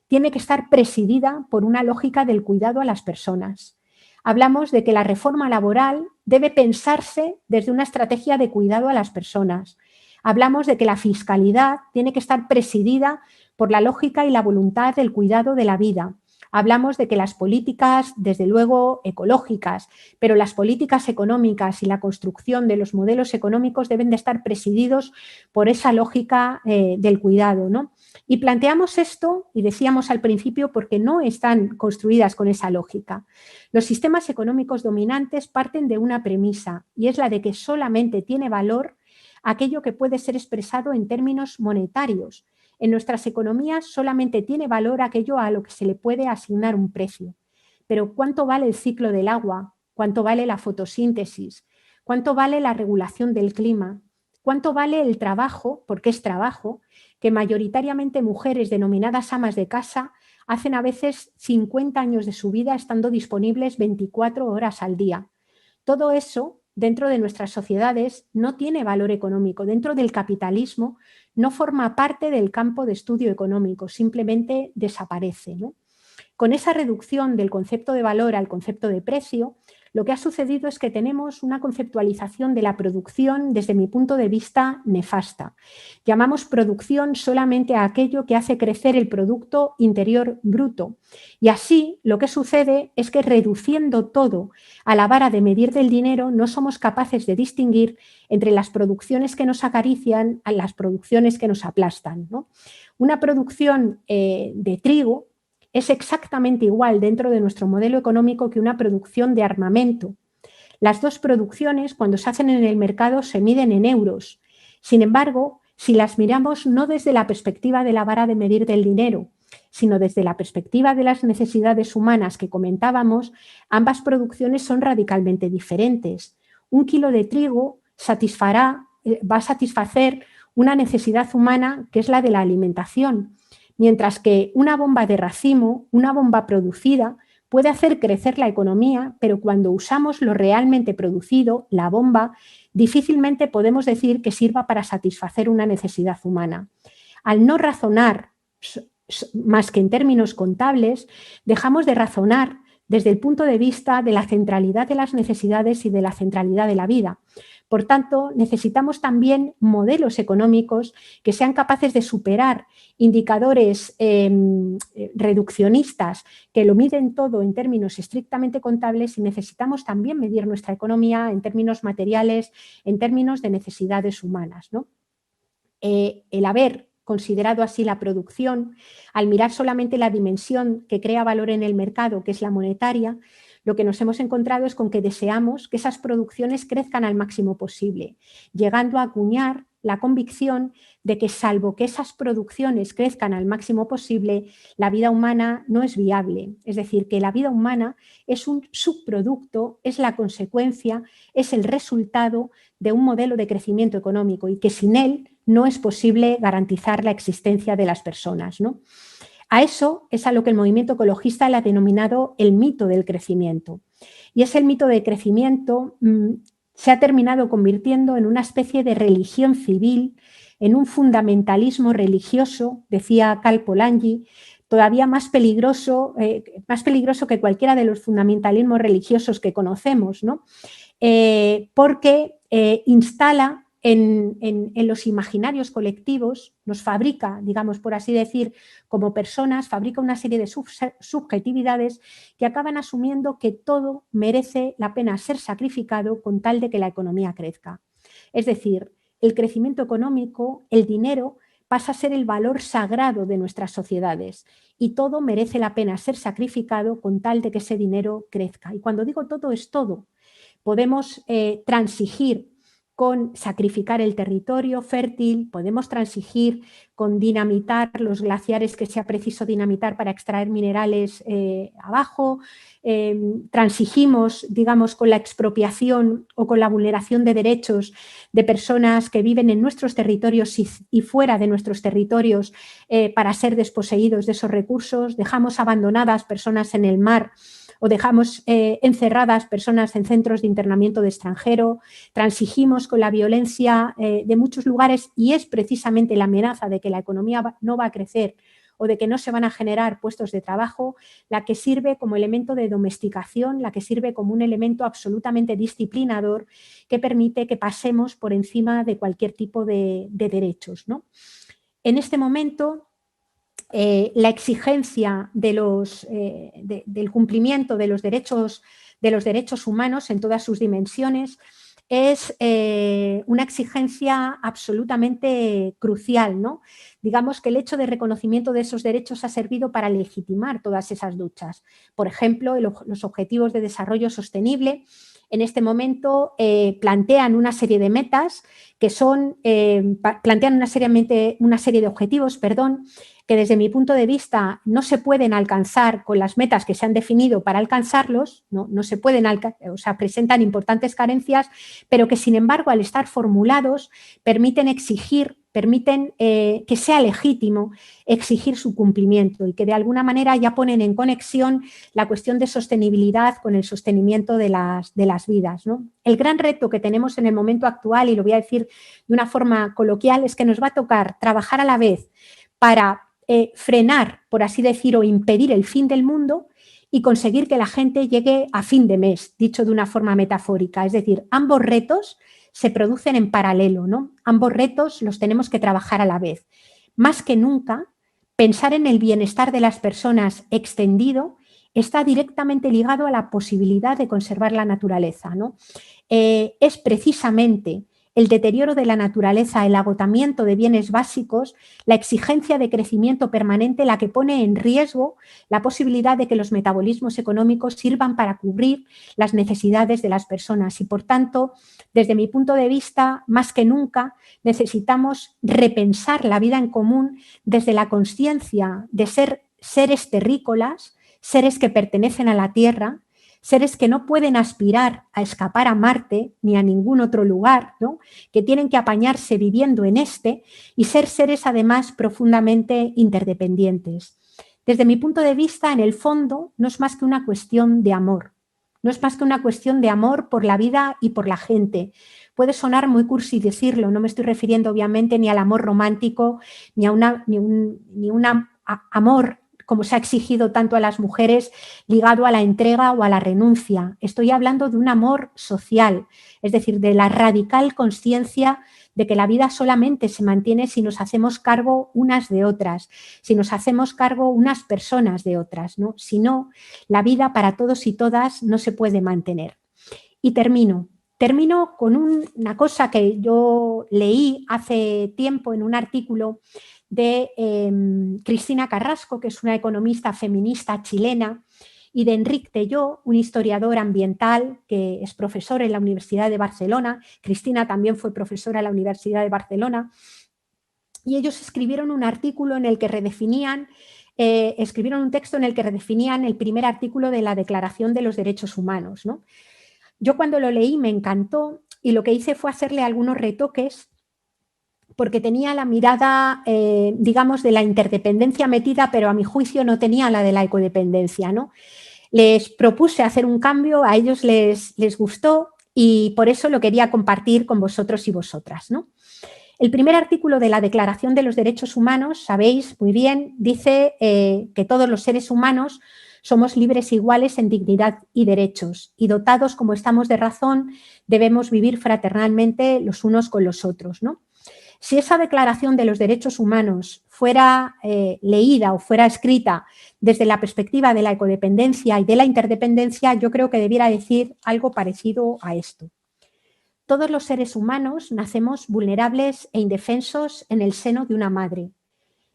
tiene que estar presidida por una lógica del cuidado a las personas. Hablamos de que la reforma laboral debe pensarse desde una estrategia de cuidado a las personas. Hablamos de que la fiscalidad tiene que estar presidida por la lógica y la voluntad del cuidado de la vida. Hablamos de que las políticas, desde luego, ecológicas, pero las políticas económicas y la construcción de los modelos económicos deben de estar presididos por esa lógica del cuidado, ¿no? Y planteamos esto, y decíamos al principio, porque no están construidas con esa lógica. Los sistemas económicos dominantes parten de una premisa, y es la de que solamente tiene valor aquello que puede ser expresado en términos monetarios. En nuestras economías solamente tiene valor aquello a lo que se le puede asignar un precio. Pero ¿cuánto vale el ciclo del agua? ¿Cuánto vale la fotosíntesis? ¿Cuánto vale la regulación del clima? ¿Cuánto vale el trabajo, porque es trabajo, que mayoritariamente mujeres denominadas amas de casa hacen a veces 50 años de su vida estando disponibles 24 horas al día? Todo eso, dentro de nuestras sociedades, no tiene valor económico. Dentro del capitalismo no forma parte del campo de estudio económico, simplemente desaparece, ¿no? Con esa reducción del concepto de valor al concepto de precio, lo que ha sucedido es que tenemos una conceptualización de la producción desde mi punto de vista nefasta. Llamamos producción solamente a aquello que hace crecer el Producto Interior Bruto. Y así lo que sucede es que reduciendo todo a la vara de medir del dinero no somos capaces de distinguir entre las producciones que nos acarician a las producciones que nos aplastan, ¿no? Una producción de trigo es exactamente igual dentro de nuestro modelo económico que una producción de armamento. Las dos producciones, cuando se hacen en el mercado, se miden en euros. Sin embargo, si las miramos no desde la perspectiva de la vara de medir del dinero, sino desde la perspectiva de las necesidades humanas que comentábamos, ambas producciones son radicalmente diferentes. Un kilo de trigo va a satisfacer una necesidad humana que es la de la alimentación, mientras que una bomba de racimo, una bomba producida, puede hacer crecer la economía, pero cuando usamos lo realmente producido, la bomba, difícilmente podemos decir que sirva para satisfacer una necesidad humana. Al no razonar más que en términos contables, dejamos de razonar desde el punto de vista de la centralidad de las necesidades y de la centralidad de la vida. Por tanto, necesitamos también modelos económicos que sean capaces de superar indicadores reduccionistas que lo miden todo en términos estrictamente contables, y necesitamos también medir nuestra economía en términos materiales, en términos de necesidades humanas, ¿no? El haber considerado así la producción, al mirar solamente la dimensión que crea valor en el mercado, que es la monetaria, lo que nos hemos encontrado es con que deseamos que esas producciones crezcan al máximo posible, llegando a acuñar la convicción de que, salvo que esas producciones crezcan al máximo posible, la vida humana no es viable. Es decir, que la vida humana es un subproducto, es la consecuencia, es el resultado de un modelo de crecimiento económico, y que sin él no es posible garantizar la existencia de las personas, ¿no? A eso es a lo que el movimiento ecologista le ha denominado el mito del crecimiento. Y ese mito del crecimiento se ha terminado convirtiendo en una especie de religión civil, en un fundamentalismo religioso, decía Karl Polanyi, todavía más peligroso que cualquiera de los fundamentalismos religiosos que conocemos, ¿no? Porque instala en los imaginarios colectivos, nos fabrica, digamos por así decir, como personas, fabrica una serie de subjetividades que acaban asumiendo que todo merece la pena ser sacrificado con tal de que la economía crezca. Es decir, el crecimiento económico, el dinero, pasa a ser el valor sagrado de nuestras sociedades y todo merece la pena ser sacrificado con tal de que ese dinero crezca. Y cuando digo todo, es todo. Podemos transigir con sacrificar el territorio fértil, podemos transigir con dinamitar los glaciares que sea preciso dinamitar para extraer minerales abajo, transigimos, digamos, con la expropiación o con la vulneración de derechos de personas que viven en nuestros territorios y fuera de nuestros territorios para ser desposeídos de esos recursos, dejamos abandonadas personas en el mar o dejamos encerradas personas en centros de internamiento de extranjero, transigimos con la violencia de muchos lugares y es precisamente la amenaza de que la economía no va a crecer o de que no se van a generar puestos de trabajo, la que sirve como elemento de domesticación, la que sirve como un elemento absolutamente disciplinador que permite que pasemos por encima de cualquier tipo de derechos, ¿no? En este momento, la exigencia del cumplimiento de los derechos humanos en todas sus dimensiones es una exigencia absolutamente crucial, ¿no? Digamos que el hecho de reconocimiento de esos derechos ha servido para legitimar todas esas luchas. Por ejemplo, los Objetivos de Desarrollo Sostenible en este momento plantean una serie de metas que son, plantean una serie de objetivos, que desde mi punto de vista no se pueden alcanzar con las metas que se han definido para alcanzarlos, no se pueden o sea, presentan importantes carencias, pero que sin embargo al estar formulados permiten que sea legítimo exigir su cumplimiento y que de alguna manera ya ponen en conexión la cuestión de sostenibilidad con el sostenimiento de las vidas, ¿no? El gran reto que tenemos en el momento actual, y lo voy a decir de una forma coloquial, es que nos va a tocar trabajar a la vez para frenar, por así decir, o impedir el fin del mundo y conseguir que la gente llegue a fin de mes, dicho de una forma metafórica. Es decir, ambos retos se producen en paralelo, ¿no? Ambos retos los tenemos que trabajar a la vez. Más que nunca, pensar en el bienestar de las personas extendido está directamente ligado a la posibilidad de conservar la naturaleza, ¿no? Es precisamente el deterioro de la naturaleza, el agotamiento de bienes básicos, la exigencia de crecimiento permanente, la que pone en riesgo la posibilidad de que los metabolismos económicos sirvan para cubrir las necesidades de las personas. Y, por tanto, desde mi punto de vista, más que nunca, necesitamos repensar la vida en común desde la consciencia de ser seres terrícolas, seres que pertenecen a la tierra, seres que no pueden aspirar a escapar a Marte ni a ningún otro lugar, ¿no? Que tienen que apañarse viviendo en y ser seres además profundamente interdependientes. Desde mi punto de vista, en el fondo, no es más que una cuestión de amor. No es más que una cuestión de amor por la vida y por la gente. Puede sonar muy cursi decirlo, no me estoy refiriendo obviamente ni al amor romántico, ni a un amor como se ha exigido tanto a las mujeres, ligado a la entrega o a la renuncia. Estoy hablando de un amor social, es decir, de la radical consciencia de que la vida solamente se mantiene si nos hacemos cargo unas de otras, si nos hacemos cargo unas personas de otras, ¿no? Si no, la vida para todos y todas no se puede mantener. Y termino con una cosa que yo leí hace tiempo en un artículo de Cristina Carrasco, que es una economista feminista chilena, y de Enric Telló, un historiador ambiental que es profesor en la Universidad de Barcelona. Cristina también fue profesora en la Universidad de Barcelona. Y ellos escribieron un artículo en el que escribieron un texto en el que redefinían el primer artículo de la Declaración de los Derechos Humanos, ¿no? Yo cuando lo leí me encantó y lo que hice fue hacerle algunos retoques porque tenía la mirada, digamos, de la interdependencia metida, pero a mi juicio no tenía la de la ecodependencia, ¿no? Les propuse hacer un cambio, a ellos les gustó y por eso lo quería compartir con vosotros y vosotras, ¿no? El primer artículo de la Declaración de los Derechos Humanos, sabéis muy bien, dice que todos los seres humanos somos libres e iguales en dignidad y derechos, y dotados como estamos de razón, debemos vivir fraternalmente los unos con los otros, ¿no? Si esa Declaración de los Derechos Humanos fuera leída o fuera escrita desde la perspectiva de la ecodependencia y de la interdependencia, yo creo que debiera decir algo parecido a esto. Todos los seres humanos nacemos vulnerables e indefensos en el seno de una madre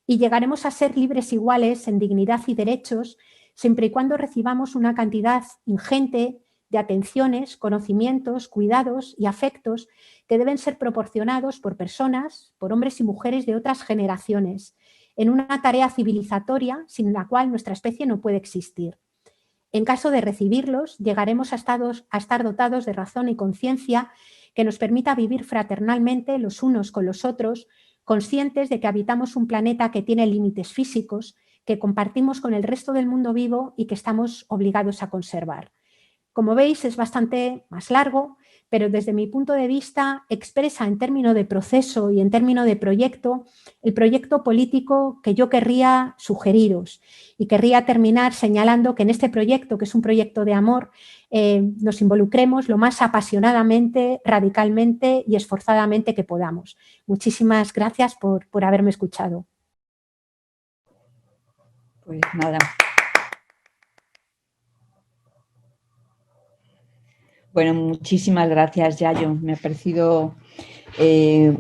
y llegaremos a ser libres iguales en dignidad y derechos siempre y cuando recibamos una cantidad ingente de atenciones, conocimientos, cuidados y afectos que deben ser proporcionados por personas, por hombres y mujeres de otras generaciones, en una tarea civilizatoria sin la cual nuestra especie no puede existir. En caso de recibirlos, llegaremos a estar dotados de razón y conciencia que nos permita vivir fraternalmente los unos con los otros, conscientes de que habitamos un planeta que tiene límites físicos, que compartimos con el resto del mundo vivo y que estamos obligados a conservar. Como veis, es bastante más largo, pero desde mi punto de vista expresa en términos de proceso y en términos de proyecto el proyecto político que yo querría sugeriros, y querría terminar señalando que en este proyecto, que es un proyecto de amor, nos involucremos lo más apasionadamente, radicalmente y esforzadamente que podamos. Muchísimas gracias por haberme escuchado. Pues nada. Bueno, muchísimas gracias, Yayo. Me ha parecido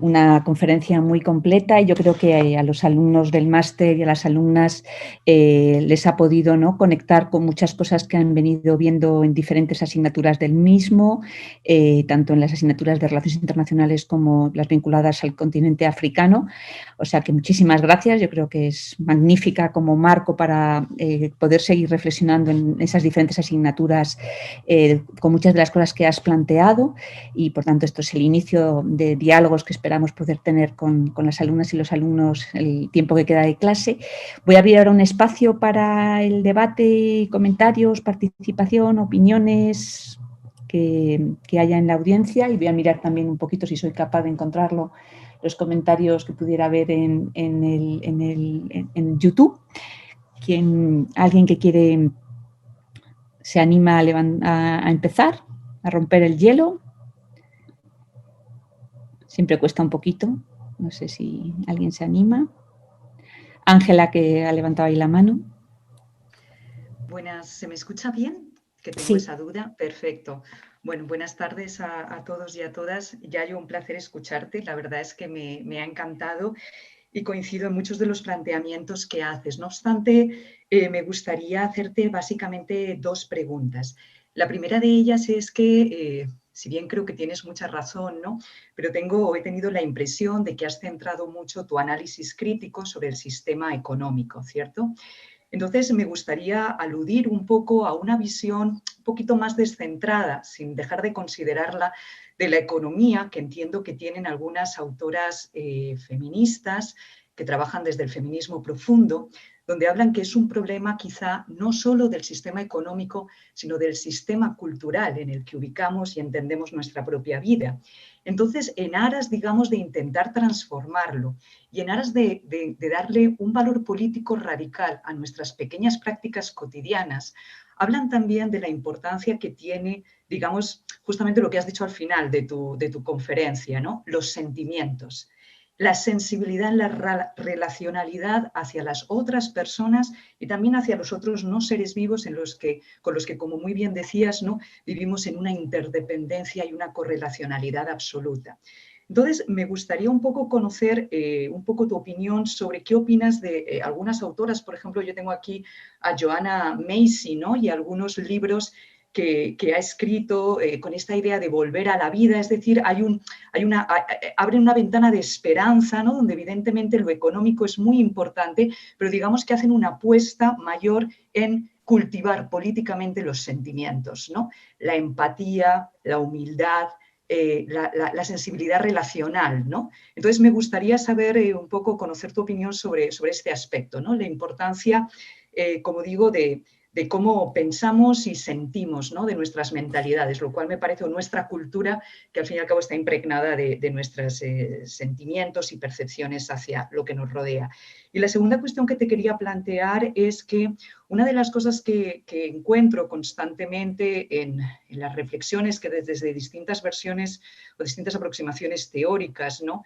una conferencia muy completa y yo creo que a los alumnos del máster y a las alumnas les ha podido, ¿no?, conectar con muchas cosas que han venido viendo en diferentes asignaturas del mismo, tanto en las asignaturas de Relaciones Internacionales como las vinculadas al continente africano. O sea que muchísimas gracias. Yo creo que es magnífica como marco para poder seguir reflexionando en esas diferentes asignaturas con muchas de las cosas que has planteado, y por tanto esto es el inicio de diálogos que esperamos poder tener con las alumnas y los alumnos el tiempo que queda de clase. Voy a abrir ahora un espacio para el debate, comentarios, participación, opiniones que haya en la audiencia, y voy a mirar también un poquito, si soy capaz de encontrarlo, los comentarios que pudiera haber en YouTube. ¿Alguien que quiere se anima a empezar, a romper el hielo? Siempre cuesta un poquito. No sé si alguien se anima. Ángela, que ha levantado ahí la mano. Buenas, ¿se me escucha bien? Que tengo Sí. esa duda. Perfecto. Bueno, buenas tardes a todos y a todas. Yayo, un placer escucharte. La verdad es que me ha encantado y coincido en muchos de los planteamientos que haces. No obstante, me gustaría hacerte básicamente dos preguntas. La primera de ellas es que, si bien creo que tienes mucha razón, ¿no?, pero he tenido la impresión de que has centrado mucho tu análisis crítico sobre el sistema económico, ¿cierto? Entonces, me gustaría aludir un poco a una visión un poquito más descentrada, sin dejar de considerarla, de la economía, que entiendo que tienen algunas autoras feministas que trabajan desde el feminismo profundo, donde hablan que es un problema quizá no solo del sistema económico, sino del sistema cultural en el que ubicamos y entendemos nuestra propia vida. Entonces, en aras, digamos, de intentar transformarlo y en aras de darle un valor político radical a nuestras pequeñas prácticas cotidianas, hablan también de la importancia que tiene, digamos, justamente lo que has dicho al final de tu conferencia, ¿no?, los sentimientos. La sensibilidad en la relacionalidad hacia las otras personas y también hacia los otros no seres vivos con los que, como muy bien decías, ¿no?, vivimos en una interdependencia y una correlacionalidad absoluta. Entonces, me gustaría un poco conocer un poco tu opinión sobre qué opinas de algunas autoras. Por ejemplo, yo tengo aquí a Joanna Macy, ¿no?, y algunos libros que ha escrito con esta idea de volver a la vida, es decir, abre una ventana de esperanza, ¿no?, donde evidentemente lo económico es muy importante, pero digamos que hacen una apuesta mayor en cultivar políticamente los sentimientos, ¿no?, la empatía, la humildad, la sensibilidad relacional, ¿no? Entonces, me gustaría saber un poco, conocer tu opinión sobre este aspecto, ¿no?, la importancia, como digo, de de cómo pensamos y sentimos, ¿no? De nuestras mentalidades, lo cual me parece, o nuestra cultura, que al fin y al cabo está impregnada de nuestros sentimientos y percepciones hacia lo que nos rodea. Y la segunda cuestión que te quería plantear es que una de las cosas que encuentro constantemente en las reflexiones que desde distintas versiones o distintas aproximaciones teóricas, ¿no?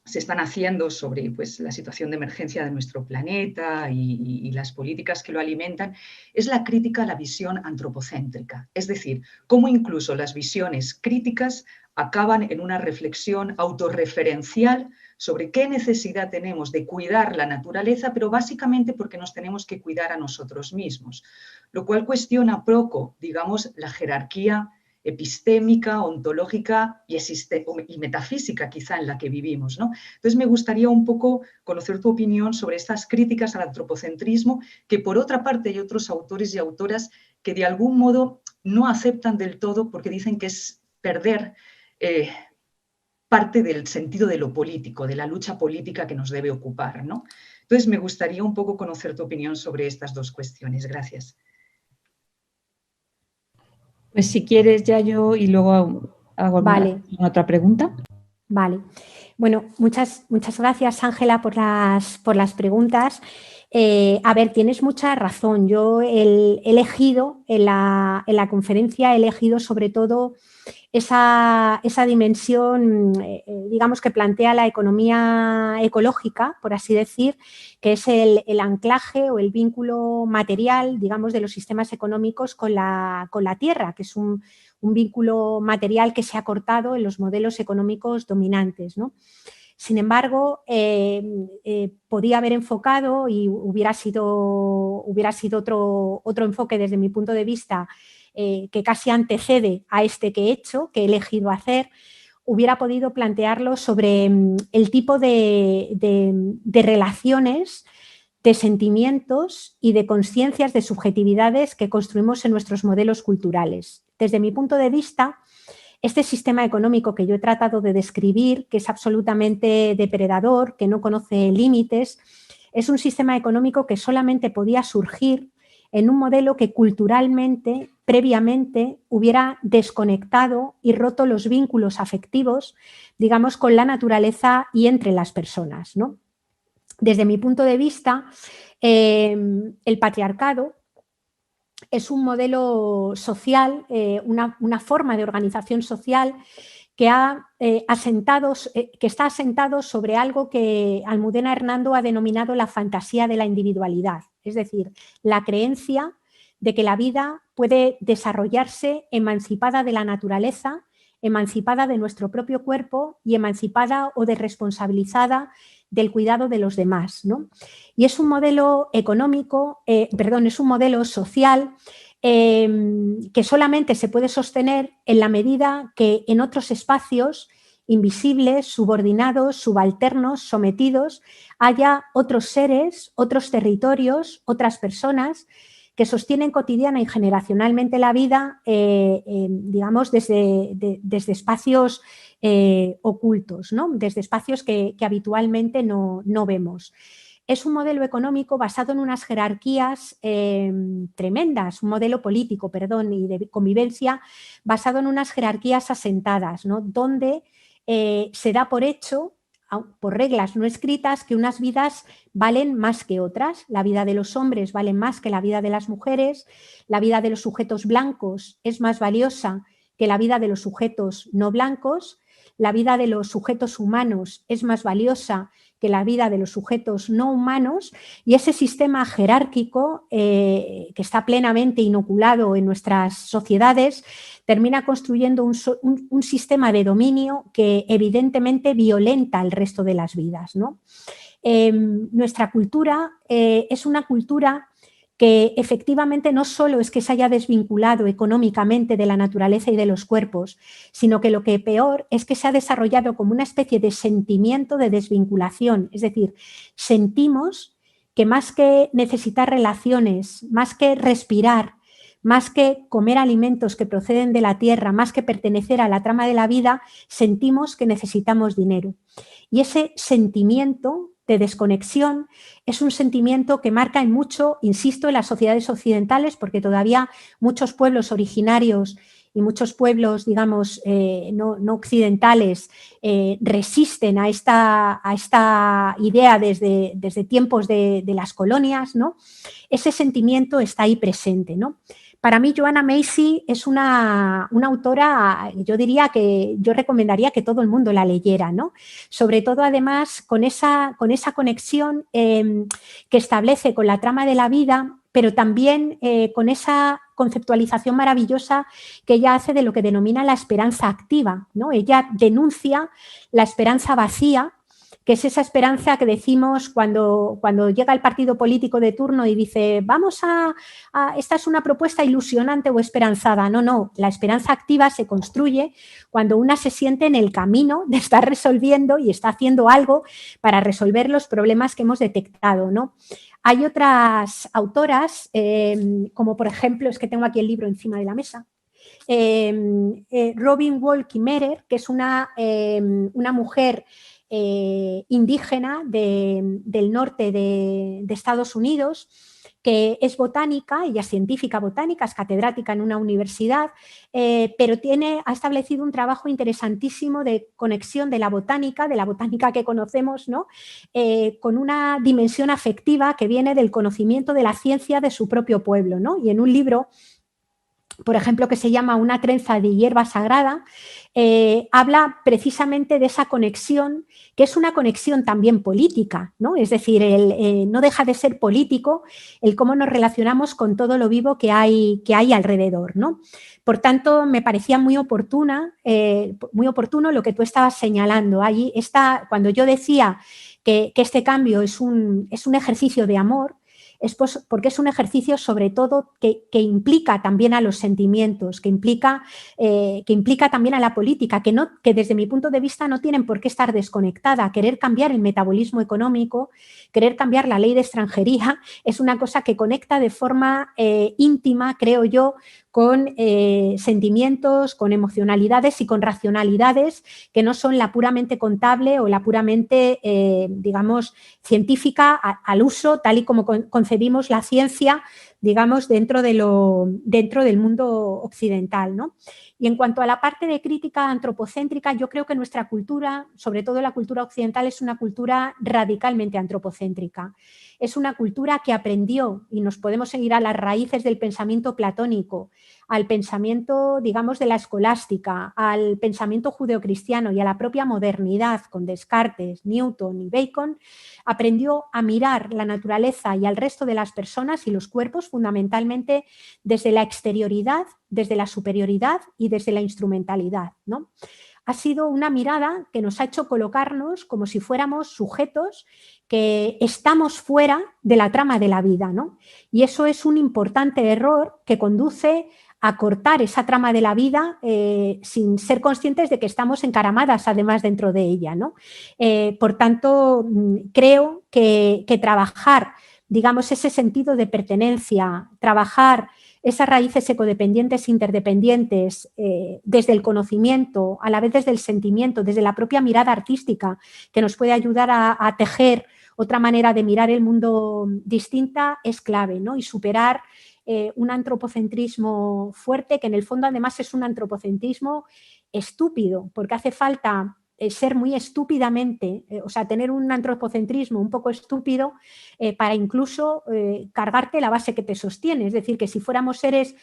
Se están haciendo sobre pues, la situación de emergencia de nuestro planeta y las políticas que lo alimentan, es la crítica a la visión antropocéntrica. Es decir, cómo incluso las visiones críticas acaban en una reflexión autorreferencial sobre qué necesidad tenemos de cuidar la naturaleza, pero básicamente porque nos tenemos que cuidar a nosotros mismos, lo cual cuestiona poco, digamos, la jerarquía epistémica, ontológica y metafísica quizá en la que vivimos, ¿no? Entonces me gustaría un poco conocer tu opinión sobre estas críticas al antropocentrismo, que por otra parte hay otros autores y autoras que de algún modo no aceptan del todo porque dicen que es perder parte del sentido de lo político, de la lucha política que nos debe ocupar, ¿no? Entonces me gustaría un poco conocer tu opinión sobre estas dos cuestiones. Gracias. Pues si quieres ya yo y luego hago otra pregunta. Vale. Bueno, muchas gracias, Ángela, por las preguntas. A ver, tienes mucha razón. Yo he elegido en la conferencia, he elegido sobre todo esa dimensión, digamos, que plantea la economía ecológica, por así decir, que es el anclaje o el vínculo material, digamos, de los sistemas económicos con la tierra, que es un vínculo material que se ha cortado en los modelos económicos dominantes, ¿no? Sin embargo, podía haber enfocado y hubiera sido otro enfoque desde mi punto de vista que casi antecede a este que he elegido hacer, hubiera podido plantearlo sobre el tipo de relaciones, de sentimientos y de conciencias de subjetividades que construimos en nuestros modelos culturales. Desde mi punto de vista, este sistema económico que yo he tratado de describir, que es absolutamente depredador, que no conoce límites, es un sistema económico que solamente podía surgir en un modelo que culturalmente, previamente, hubiera desconectado y roto los vínculos afectivos, digamos, con la naturaleza y entre las personas, ¿no? Desde mi punto de vista, el patriarcado es un modelo social, una forma de organización social que está asentado sobre algo que Almudena Hernando ha denominado la fantasía de la individualidad, es decir, la creencia de que la vida puede desarrollarse emancipada de la naturaleza, emancipada de nuestro propio cuerpo y emancipada o desresponsabilizada del cuidado de los demás, ¿no? Y es un modelo es un modelo social que solamente se puede sostener en la medida que en otros espacios invisibles, subordinados, subalternos, sometidos, haya otros seres, otros territorios, otras personas que sostienen cotidiana y generacionalmente la vida, digamos, desde espacios ocultos, ¿no? Desde espacios que habitualmente no vemos. Es un modelo económico basado en unas jerarquías tremendas, un modelo político, y de convivencia basado en unas jerarquías asentadas, ¿no? Donde se da por hecho, por reglas no escritas, que unas vidas valen más que otras. La vida de los hombres vale más que la vida de las mujeres, la vida de los sujetos blancos es más valiosa que la vida de los sujetos no blancos, la vida de los sujetos humanos es más valiosa que la vida de los sujetos no humanos, y ese sistema jerárquico que está plenamente inoculado en nuestras sociedades termina construyendo un sistema de dominio que evidentemente violenta el resto de las vidas, ¿no? Nuestra cultura es una cultura que efectivamente no solo es que se haya desvinculado económicamente de la naturaleza y de los cuerpos, sino que lo que peor es que se ha desarrollado como una especie de sentimiento de desvinculación. Es decir, sentimos que más que necesitar relaciones, más que respirar, más que comer alimentos que proceden de la tierra, más que pertenecer a la trama de la vida, sentimos que necesitamos dinero. Y ese sentimiento de desconexión, es un sentimiento que marca en mucho, insisto, en las sociedades occidentales, porque todavía muchos pueblos originarios y muchos pueblos, digamos, no occidentales resisten a esta idea desde tiempos de las colonias, ¿no? Ese sentimiento está ahí presente, ¿no? Para mí, Joanna Macy es una autora, yo diría que yo recomendaría que todo el mundo la leyera, ¿no? Sobre todo, además, con esa conexión que establece con la trama de la vida, pero también con esa conceptualización maravillosa que ella hace de lo que denomina la esperanza activa, ¿no? Ella denuncia la esperanza vacía, que es esa esperanza que decimos cuando llega el partido político de turno y dice, esta es una propuesta ilusionante o esperanzada. No, la esperanza activa se construye cuando una se siente en el camino de estar resolviendo y está haciendo algo para resolver los problemas que hemos detectado, ¿no? Hay otras autoras, como por ejemplo, es que tengo aquí el libro encima de la mesa, Robin Wall Kimmerer, que es una mujer indígena del norte de Estados Unidos, que es botánica, ella es científica botánica, es catedrática en una universidad, pero ha establecido un trabajo interesantísimo de conexión de la botánica que conocemos, ¿no? Con una dimensión afectiva que viene del conocimiento de la ciencia de su propio pueblo, ¿no? Y en un libro, por ejemplo, que se llama Una trenza de hierba sagrada, habla precisamente de esa conexión, que es una conexión también política, ¿no? Es decir, no deja de ser político el cómo nos relacionamos con todo lo vivo que hay alrededor, ¿no? Por tanto, me parecía muy oportuno lo que tú estabas señalando. Allí está, cuando yo decía que este cambio es un ejercicio de amor, es porque es un ejercicio sobre todo que implica también a los sentimientos, que implica también a la política, que desde mi punto de vista no tienen por qué estar desconectada. Querer cambiar el metabolismo económico, querer cambiar la ley de extranjería es una cosa que conecta de forma íntima, creo yo, con sentimientos, con emocionalidades y con racionalidades que no son la puramente contable o la puramente, digamos, científica al uso, tal y como concebimos la ciencia, digamos, dentro del mundo occidental, ¿no? Y en cuanto a la parte de crítica antropocéntrica, yo creo que nuestra cultura, sobre todo la cultura occidental, es una cultura radicalmente antropocéntrica. Es una cultura que aprendió, y nos podemos seguir a las raíces del pensamiento platónico, al pensamiento, digamos, de la escolástica, al pensamiento judeocristiano y a la propia modernidad con Descartes, Newton y Bacon, aprendió a mirar la naturaleza y al resto de las personas y los cuerpos fundamentalmente desde la exterioridad, desde la superioridad y desde la instrumentalidad, ¿no? Ha sido una mirada que nos ha hecho colocarnos como si fuéramos sujetos que estamos fuera de la trama de la vida, ¿no? Y eso es un importante error que conduce a cortar esa trama de la vida sin ser conscientes de que estamos encaramadas además dentro de ella, ¿no? Por tanto, creo que trabajar, digamos, ese sentido de pertenencia, trabajar esas raíces ecodependientes, interdependientes, desde el conocimiento, a la vez desde el sentimiento, desde la propia mirada artística, que nos puede ayudar a tejer otra manera de mirar el mundo distinta, es clave, ¿no? Y superar un antropocentrismo fuerte, que en el fondo además es un antropocentrismo estúpido, porque hace falta ser muy estúpidamente, o sea, tener un antropocentrismo un poco estúpido para incluso cargarte la base que te sostiene. Es decir, que si fuéramos seres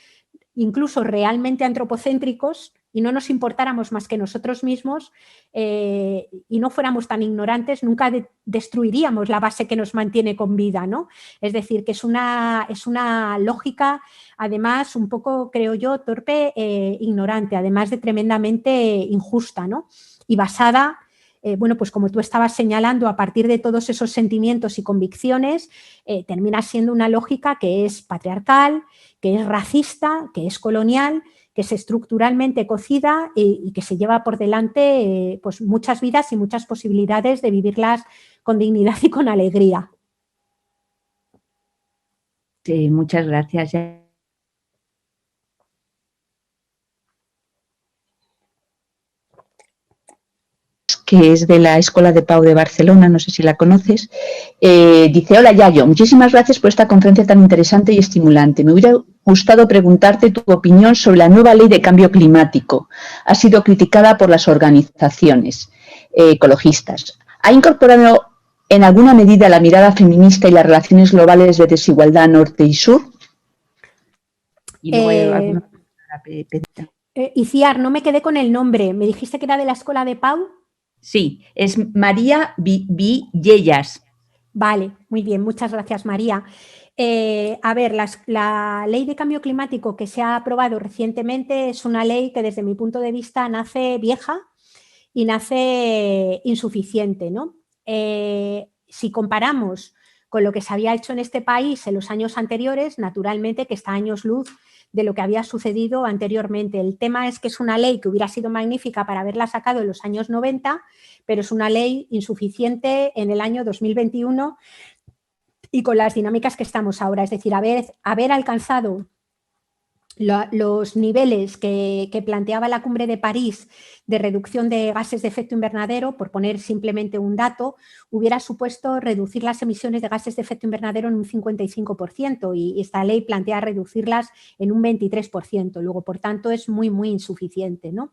incluso realmente antropocéntricos y no nos importáramos más que nosotros mismos y no fuéramos tan ignorantes, nunca destruiríamos la base que nos mantiene con vida, ¿no? Es decir, que es una lógica, además, un poco, creo yo, torpe e ignorante, además de tremendamente injusta, ¿no? Y basada, bueno, pues como tú estabas señalando, a partir de todos esos sentimientos y convicciones, termina siendo una lógica que es patriarcal, que es racista, que es colonial, que es estructuralmente cocida y que se lleva por delante pues muchas vidas y muchas posibilidades de vivirlas con dignidad y con alegría. Sí, muchas gracias. que es de la Escuela de Pau de Barcelona, no sé si la conoces. Dice: hola Yayo, muchísimas gracias por esta conferencia tan interesante y estimulante. Me hubiera gustado preguntarte tu opinión sobre la nueva ley de cambio climático. Ha sido criticada por las organizaciones ecologistas. ¿Ha incorporado en alguna medida la mirada feminista y las relaciones globales de desigualdad norte y sur? Y luego alguna pregunta. Iciar, no me quedé con el nombre. ¿Me dijiste que era de la Escuela de Pau? Sí, es María Villellas. Vale, muy bien, muchas gracias, María. A ver, la ley de cambio climático que se ha aprobado recientemente es una ley que desde mi punto de vista nace vieja y nace insuficiente, ¿no? Si comparamos con lo que se había hecho en este país en los años anteriores, naturalmente que está a años luz de lo que había sucedido anteriormente. El tema es que es una ley que hubiera sido magnífica para haberla sacado en los años 90, pero es una ley insuficiente en el año 2021 y con las dinámicas que estamos ahora. Es decir, haber alcanzado los niveles que planteaba la Cumbre de París de reducción de gases de efecto invernadero, por poner simplemente un dato, hubiera supuesto reducir las emisiones de gases de efecto invernadero en un 55% y esta ley plantea reducirlas en un 23%. Luego, por tanto, es muy, muy insuficiente, ¿no?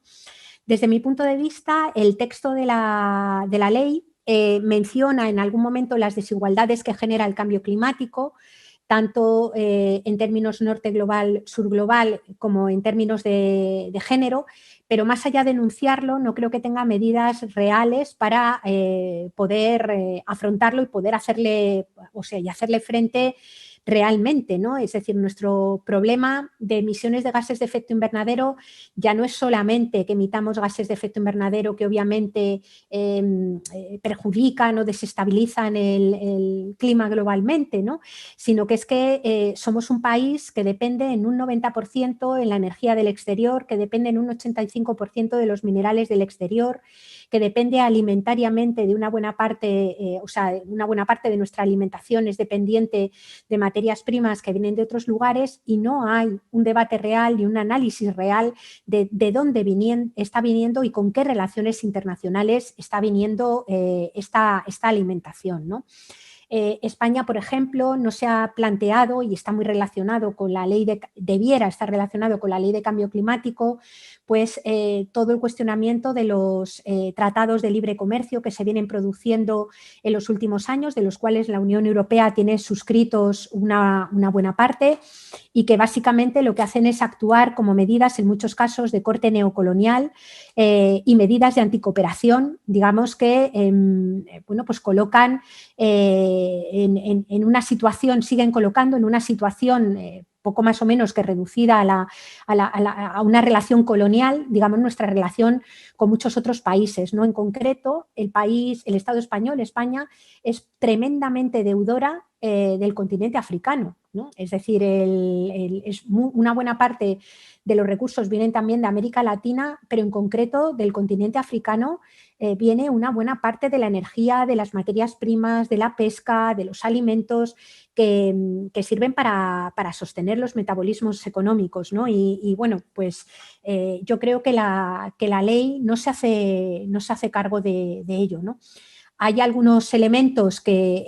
Desde mi punto de vista, el texto de la ley menciona en algún momento las desigualdades que genera el cambio climático, tanto en términos norte global, sur global, como en términos de género, pero más allá de enunciarlo, no creo que tenga medidas reales para poder afrontarlo y poder hacerle frente realmente, ¿no? Es decir, nuestro problema de emisiones de gases de efecto invernadero ya no es solamente que emitamos gases de efecto invernadero que obviamente perjudican o desestabilizan el clima globalmente, ¿no? Sino que es que somos un país que depende en un 90% en la energía del exterior, que depende en un 85% de los minerales del exterior, que depende alimentariamente de una buena parte, una buena parte de nuestra alimentación es dependiente de materias primas que vienen de otros lugares y no hay un debate real ni un análisis real de dónde está viniendo y con qué relaciones internacionales está viniendo esta alimentación, ¿no? España, por ejemplo, no se ha planteado y está muy relacionado con la ley debiera estar relacionado con la ley de cambio climático, pues todo el cuestionamiento de los tratados de libre comercio que se vienen produciendo en los últimos años, de los cuales la Unión Europea tiene suscritos una buena parte y que básicamente lo que hacen es actuar como medidas en muchos casos de corte neocolonial y medidas de anticooperación, digamos que pues colocan en una situación, siguen colocando en una situación poco más o menos que reducida a una relación colonial, digamos nuestra relación con muchos otros países, ¿no? En concreto, el Estado español, España, es tremendamente deudora del continente africano, ¿no? Es decir, una buena parte de los recursos vienen también de América Latina, pero en concreto del continente africano viene una buena parte de la energía, de las materias primas, de la pesca, de los alimentos que sirven para sostener los metabolismos económicos, ¿no? Y bueno, pues yo creo que la ley no se hace cargo de ello, ¿no? Hay algunos elementos que,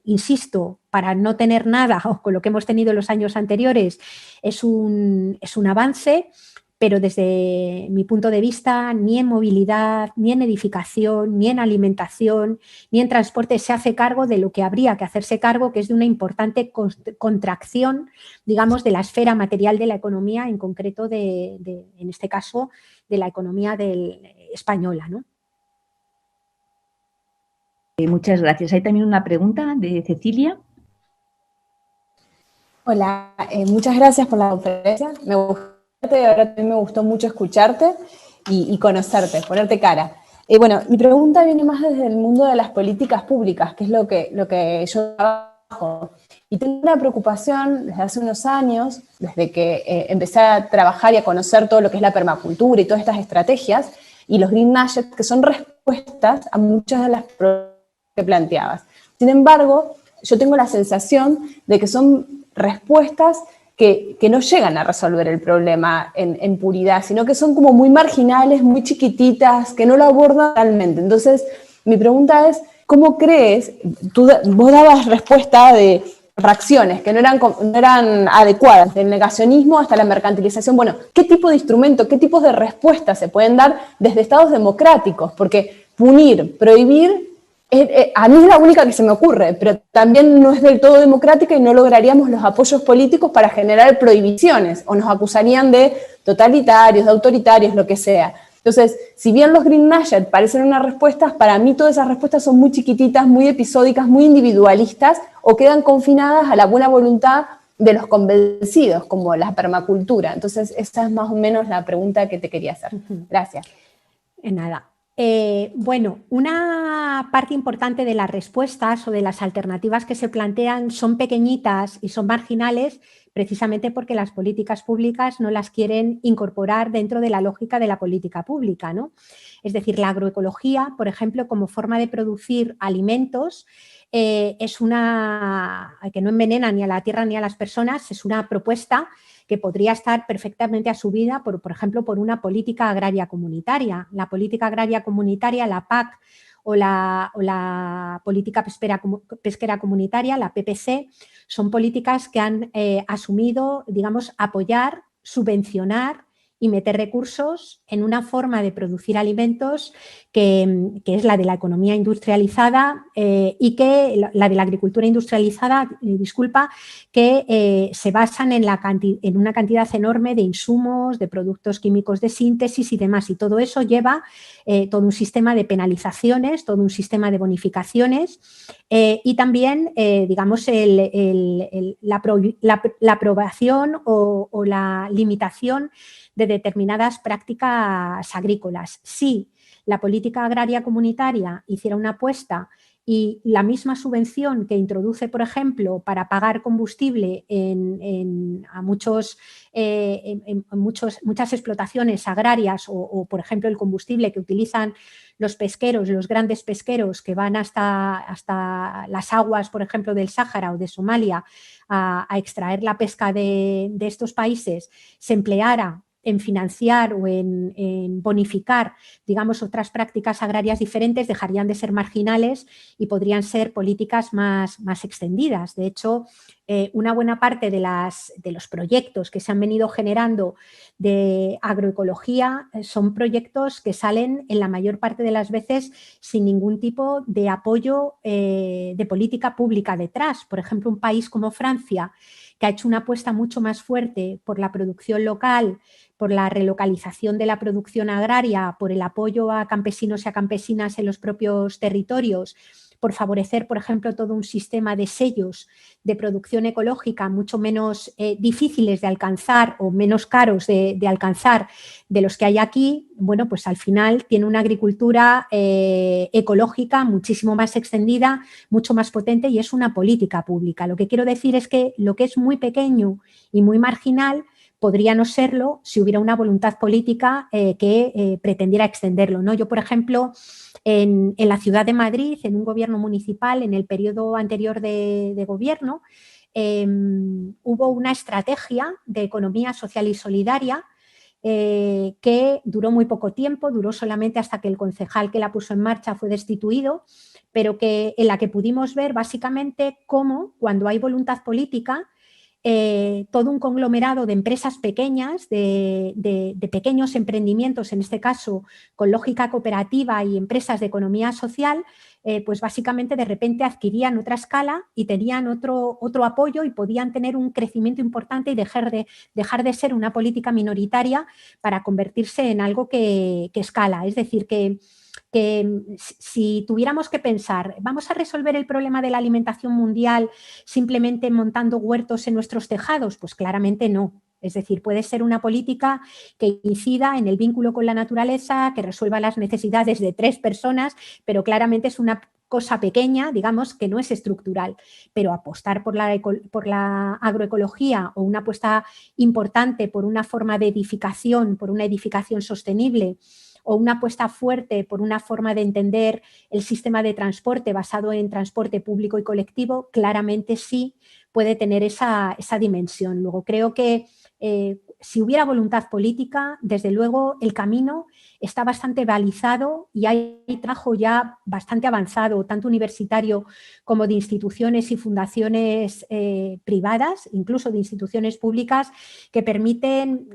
insisto, para no tener nada o con lo que hemos tenido en los años anteriores, es un avance, pero desde mi punto de vista, ni en movilidad, ni en edificación, ni en alimentación, ni en transporte se hace cargo de lo que habría que hacerse cargo, que es de una importante contracción, digamos, de la esfera material de la economía, en concreto, en este caso, de la economía española, ¿no? Muchas gracias. Hay también una pregunta de Cecilia. Hola, muchas gracias por la conferencia. Ahora también me gustó mucho escucharte y conocerte, ponerte cara. Bueno, mi pregunta viene más desde el mundo de las políticas públicas, que es lo que yo trabajo. Y tengo una preocupación desde hace unos años, desde que empecé a trabajar y a conocer todo lo que es la permacultura y todas estas estrategias, y los green nudges, que son respuestas a muchas de las problemas que planteabas. Sin embargo, yo tengo la sensación de que son respuestas que no llegan a resolver el problema en puridad, sino que son como muy marginales, muy chiquititas, que no lo abordan realmente. Entonces, mi pregunta es, ¿cómo crees? Vos dabas respuesta de reacciones que no eran adecuadas, del negacionismo hasta la mercantilización. Bueno, ¿qué tipo de instrumento, qué tipos de respuestas se pueden dar desde estados democráticos? Porque punir, prohibir, a mí es la única que se me ocurre, pero también no es del todo democrática y no lograríamos los apoyos políticos para generar prohibiciones, o nos acusarían de totalitarios, de autoritarios, lo que sea. Entonces, si bien los Green Nugget parecen unas respuestas, para mí todas esas respuestas son muy chiquititas, muy episódicas, muy individualistas, o quedan confinadas a la buena voluntad de los convencidos, como la permacultura. Entonces, esa es más o menos la pregunta que te quería hacer. Gracias. Nada. Bueno, una parte importante de las respuestas o de las alternativas que se plantean son pequeñitas y son marginales precisamente porque las políticas públicas no las quieren incorporar dentro de la lógica de la política pública, ¿no? Es decir, la agroecología, por ejemplo, como forma de producir alimentos, es una que no envenena ni a la tierra ni a las personas, es una propuesta que podría estar perfectamente asumida, por ejemplo, por una política agraria comunitaria. La política agraria comunitaria, la PAC o la política pesquera comunitaria, la PPC, son políticas que han asumido, digamos, apoyar, subvencionar y meter recursos en una forma de producir alimentos que es la de la economía industrializada y que la de la agricultura industrializada, que se basan en una cantidad enorme de insumos, de productos químicos de síntesis y demás. Y todo eso lleva todo un sistema de penalizaciones, todo un sistema de bonificaciones y también, digamos, la aprobación o la limitación de determinadas prácticas agrícolas. Si la política agraria comunitaria hiciera una apuesta y la misma subvención que introduce, por ejemplo, para pagar combustible en muchas explotaciones agrarias o, por ejemplo, el combustible que utilizan los pesqueros, los grandes pesqueros que van hasta las aguas, por ejemplo, del Sáhara o de Somalia a extraer la pesca de estos países, se empleara en financiar o en bonificar, digamos, otras prácticas agrarias diferentes, dejarían de ser marginales y podrían ser políticas más extendidas. De hecho, una buena parte de los proyectos que se han venido generando de agroecología son proyectos que salen en la mayor parte de las veces sin ningún tipo de apoyo de política pública detrás. Por ejemplo, un país como Francia, que ha hecho una apuesta mucho más fuerte por la producción local, por la relocalización de la producción agraria, por el apoyo a campesinos y a campesinas en los propios territorios, por favorecer, por ejemplo, todo un sistema de sellos de producción ecológica mucho menos difíciles de alcanzar o menos caros de alcanzar de los que hay aquí, bueno, pues al final tiene una agricultura ecológica muchísimo más extendida, mucho más potente y es una política pública. Lo que quiero decir es que lo que es muy pequeño y muy marginal podría no serlo si hubiera una voluntad política que pretendiera extenderlo, ¿no? Yo, por ejemplo, en la ciudad de Madrid, en un gobierno municipal, en el periodo anterior de gobierno, hubo una estrategia de economía social y solidaria que duró muy poco tiempo, duró solamente hasta que el concejal que la puso en marcha fue destituido, pero en la que pudimos ver básicamente cómo, cuando hay voluntad política, todo un conglomerado de empresas pequeñas, de pequeños emprendimientos, en este caso con lógica cooperativa y empresas de economía social, pues básicamente de repente adquirían otra escala y tenían otro apoyo y podían tener un crecimiento importante y dejar de ser una política minoritaria para convertirse en algo que escala. Es decir, que si tuviéramos que pensar, ¿vamos a resolver el problema de la alimentación mundial simplemente montando huertos en nuestros tejados? Pues claramente no. Es decir, puede ser una política que incida en el vínculo con la naturaleza, que resuelva las necesidades de 3 personas, pero claramente es una cosa pequeña, digamos, que no es estructural. Pero apostar por la agroecología o una apuesta importante por una forma de edificación, por una edificación sostenible, o una apuesta fuerte por una forma de entender el sistema de transporte basado en transporte público y colectivo, claramente sí puede tener esa dimensión. Luego creo que si hubiera voluntad política, desde luego el camino está bastante balizado y hay trabajo ya bastante avanzado, tanto universitario como de instituciones y fundaciones privadas, incluso de instituciones públicas, que permiten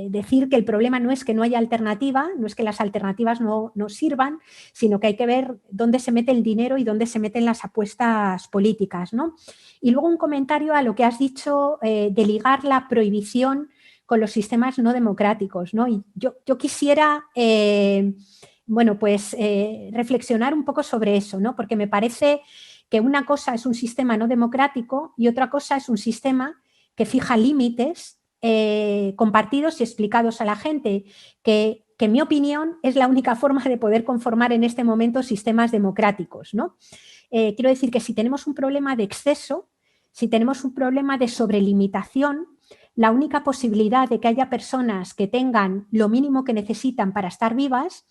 decir que el problema no es que no haya alternativa, no es que las alternativas no sirvan, sino que hay que ver dónde se mete el dinero y dónde se meten las apuestas políticas, ¿no? Y luego un comentario a lo que has dicho de ligar la prohibición con los sistemas no democráticos, ¿no? Y yo quisiera, reflexionar un poco sobre eso, ¿no? Porque me parece que una cosa es un sistema no democrático y otra cosa es un sistema que fija límites compartidos y explicados a la gente, que en mi opinión es la única forma de poder conformar en este momento sistemas democráticos, ¿no? Quiero decir que si tenemos un problema de exceso, si tenemos un problema de sobrelimitación, la única posibilidad de que haya personas que tengan lo mínimo que necesitan para estar vivas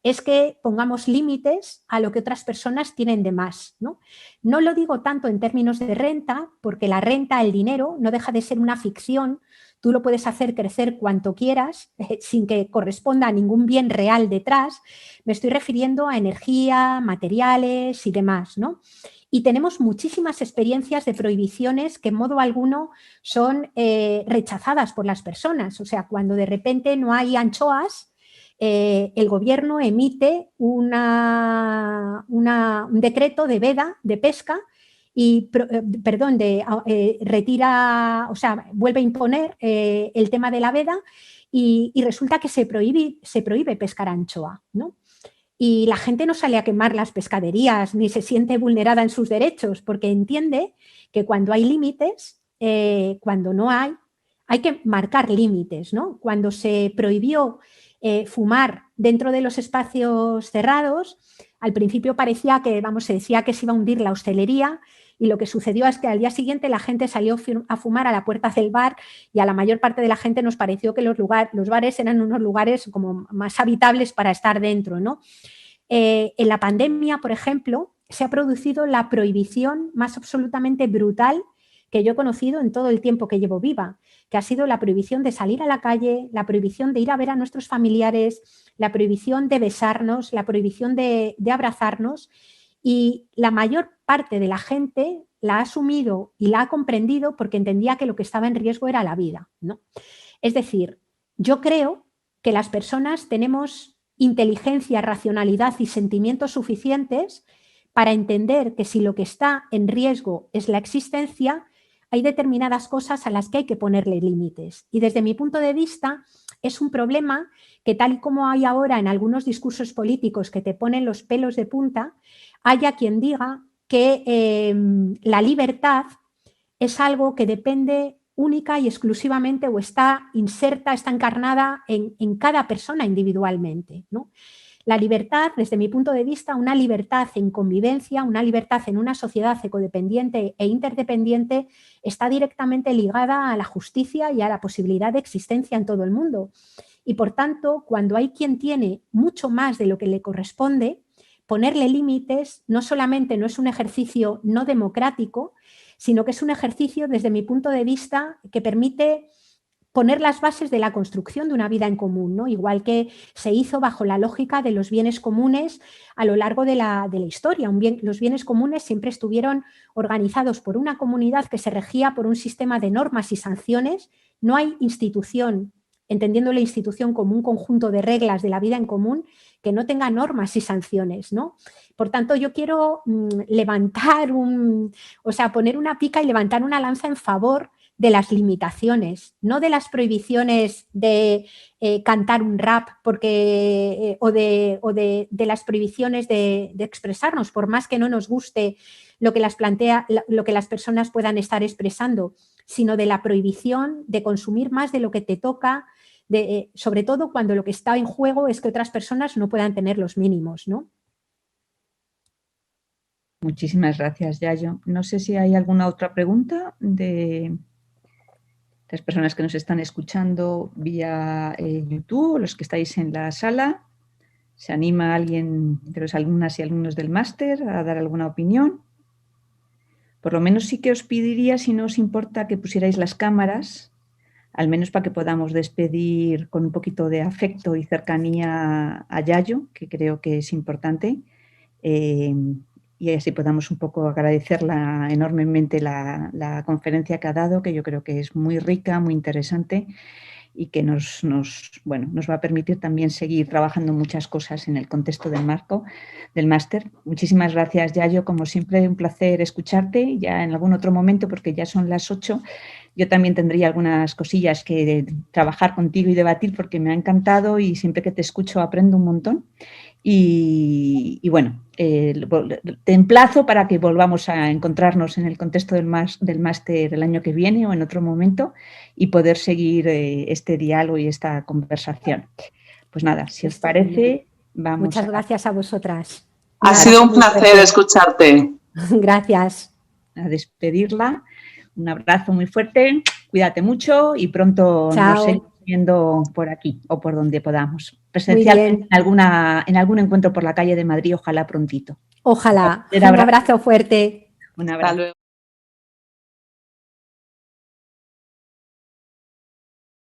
es que pongamos límites a lo que otras personas tienen de más, ¿no? No lo digo tanto en términos de renta, porque la renta, el dinero, no deja de ser una ficción. Tú lo puedes hacer crecer cuanto quieras sin que corresponda a ningún bien real detrás. Me estoy refiriendo a energía, materiales y demás, ¿no? Y tenemos muchísimas experiencias de prohibiciones que en modo alguno son rechazadas por las personas. O sea, cuando de repente no hay anchoas, el gobierno emite un decreto de veda de pesca y, retira, o sea, vuelve a imponer el tema de la veda y resulta que se prohíbe pescar anchoa, ¿no? Y la gente no sale a quemar las pescaderías ni se siente vulnerada en sus derechos porque entiende que cuando hay límites, cuando no hay que marcar límites, ¿no? Cuando se prohibió fumar dentro de los espacios cerrados, al principio parecía que, se decía que se iba a hundir la hostelería y lo que sucedió es que al día siguiente la gente salió a fumar a la puerta del bar y a la mayor parte de la gente nos pareció que los bares eran unos lugares como más habitables para estar dentro, ¿no? En la pandemia, por ejemplo, se ha producido la prohibición más absolutamente brutal que yo he conocido en todo el tiempo que llevo viva, que ha sido la prohibición de salir a la calle, la prohibición de ir a ver a nuestros familiares, la prohibición de besarnos, la prohibición de abrazarnos. Y la mayor parte de la gente la ha asumido y la ha comprendido porque entendía que lo que estaba en riesgo era la vida, ¿no? Es decir, yo creo que las personas tenemos inteligencia, racionalidad y sentimientos suficientes para entender que si lo que está en riesgo es la existencia, hay determinadas cosas a las que hay que ponerle límites. Y desde mi punto de vista, es un problema que tal y como hay ahora en algunos discursos políticos que te ponen los pelos de punta, haya quien diga que la libertad es algo que depende única y exclusivamente o está inserta, está encarnada en cada persona individualmente, ¿no? La libertad, desde mi punto de vista, una libertad en convivencia, una libertad en una sociedad ecodependiente e interdependiente está directamente ligada a la justicia y a la posibilidad de existencia en todo el mundo. Y por tanto, cuando hay quien tiene mucho más de lo que le corresponde, ponerle límites no solamente no es un ejercicio no democrático, sino que es un ejercicio, desde mi punto de vista, que permite poner las bases de la construcción de una vida en común, ¿no? Igual que se hizo bajo la lógica de los bienes comunes a lo largo de la historia. Los bienes comunes siempre estuvieron organizados por una comunidad que se regía por un sistema de normas y sanciones. No hay institución, entendiendo la institución como un conjunto de reglas de la vida en común, que no tenga normas y sanciones, ¿no? Por tanto, yo quiero poner una pica y levantar una lanza en favor de las limitaciones, no de las prohibiciones de cantar un rap o de las prohibiciones de expresarnos, por más que no nos guste lo que las personas puedan estar expresando, sino de la prohibición de consumir más de lo que te toca, sobre todo cuando lo que está en juego es que otras personas no puedan tener los mínimos, ¿no? Muchísimas gracias, Yayo. No sé si hay alguna otra pregunta de las personas que nos están escuchando vía YouTube, o los que estáis en la sala. ¿Se anima alguien de los alumnas y alumnos del máster a dar alguna opinión? Por lo menos sí que os pediría, si no os importa, que pusierais las cámaras, al menos para que podamos despedir con un poquito de afecto y cercanía a Yayo, que creo que es importante, y así podamos un poco agradecerla enormemente la conferencia que ha dado, que yo creo que es muy rica, muy interesante, y que nos va a permitir también seguir trabajando muchas cosas en el contexto del marco del máster. Muchísimas gracias, Yayo, como siempre un placer escucharte, ya en algún otro momento, porque ya son las 8, yo también tendría algunas cosillas que trabajar contigo y debatir, porque me ha encantado y siempre que te escucho aprendo un montón. Y bueno, te emplazo para que volvamos a encontrarnos en el contexto del máster el año que viene o en otro momento y poder seguir este diálogo y esta conversación. Pues nada, si os parece, vamos. Muchas gracias a vosotras. Ha sido un placer escucharte. Gracias. A despedirla. Un abrazo muy fuerte, cuídate mucho y pronto nos seguimos viendo por aquí o por donde podamos. Presencialmente en algún encuentro por la calle de Madrid, ojalá prontito. Ojalá. Un abrazo fuerte. Un abrazo.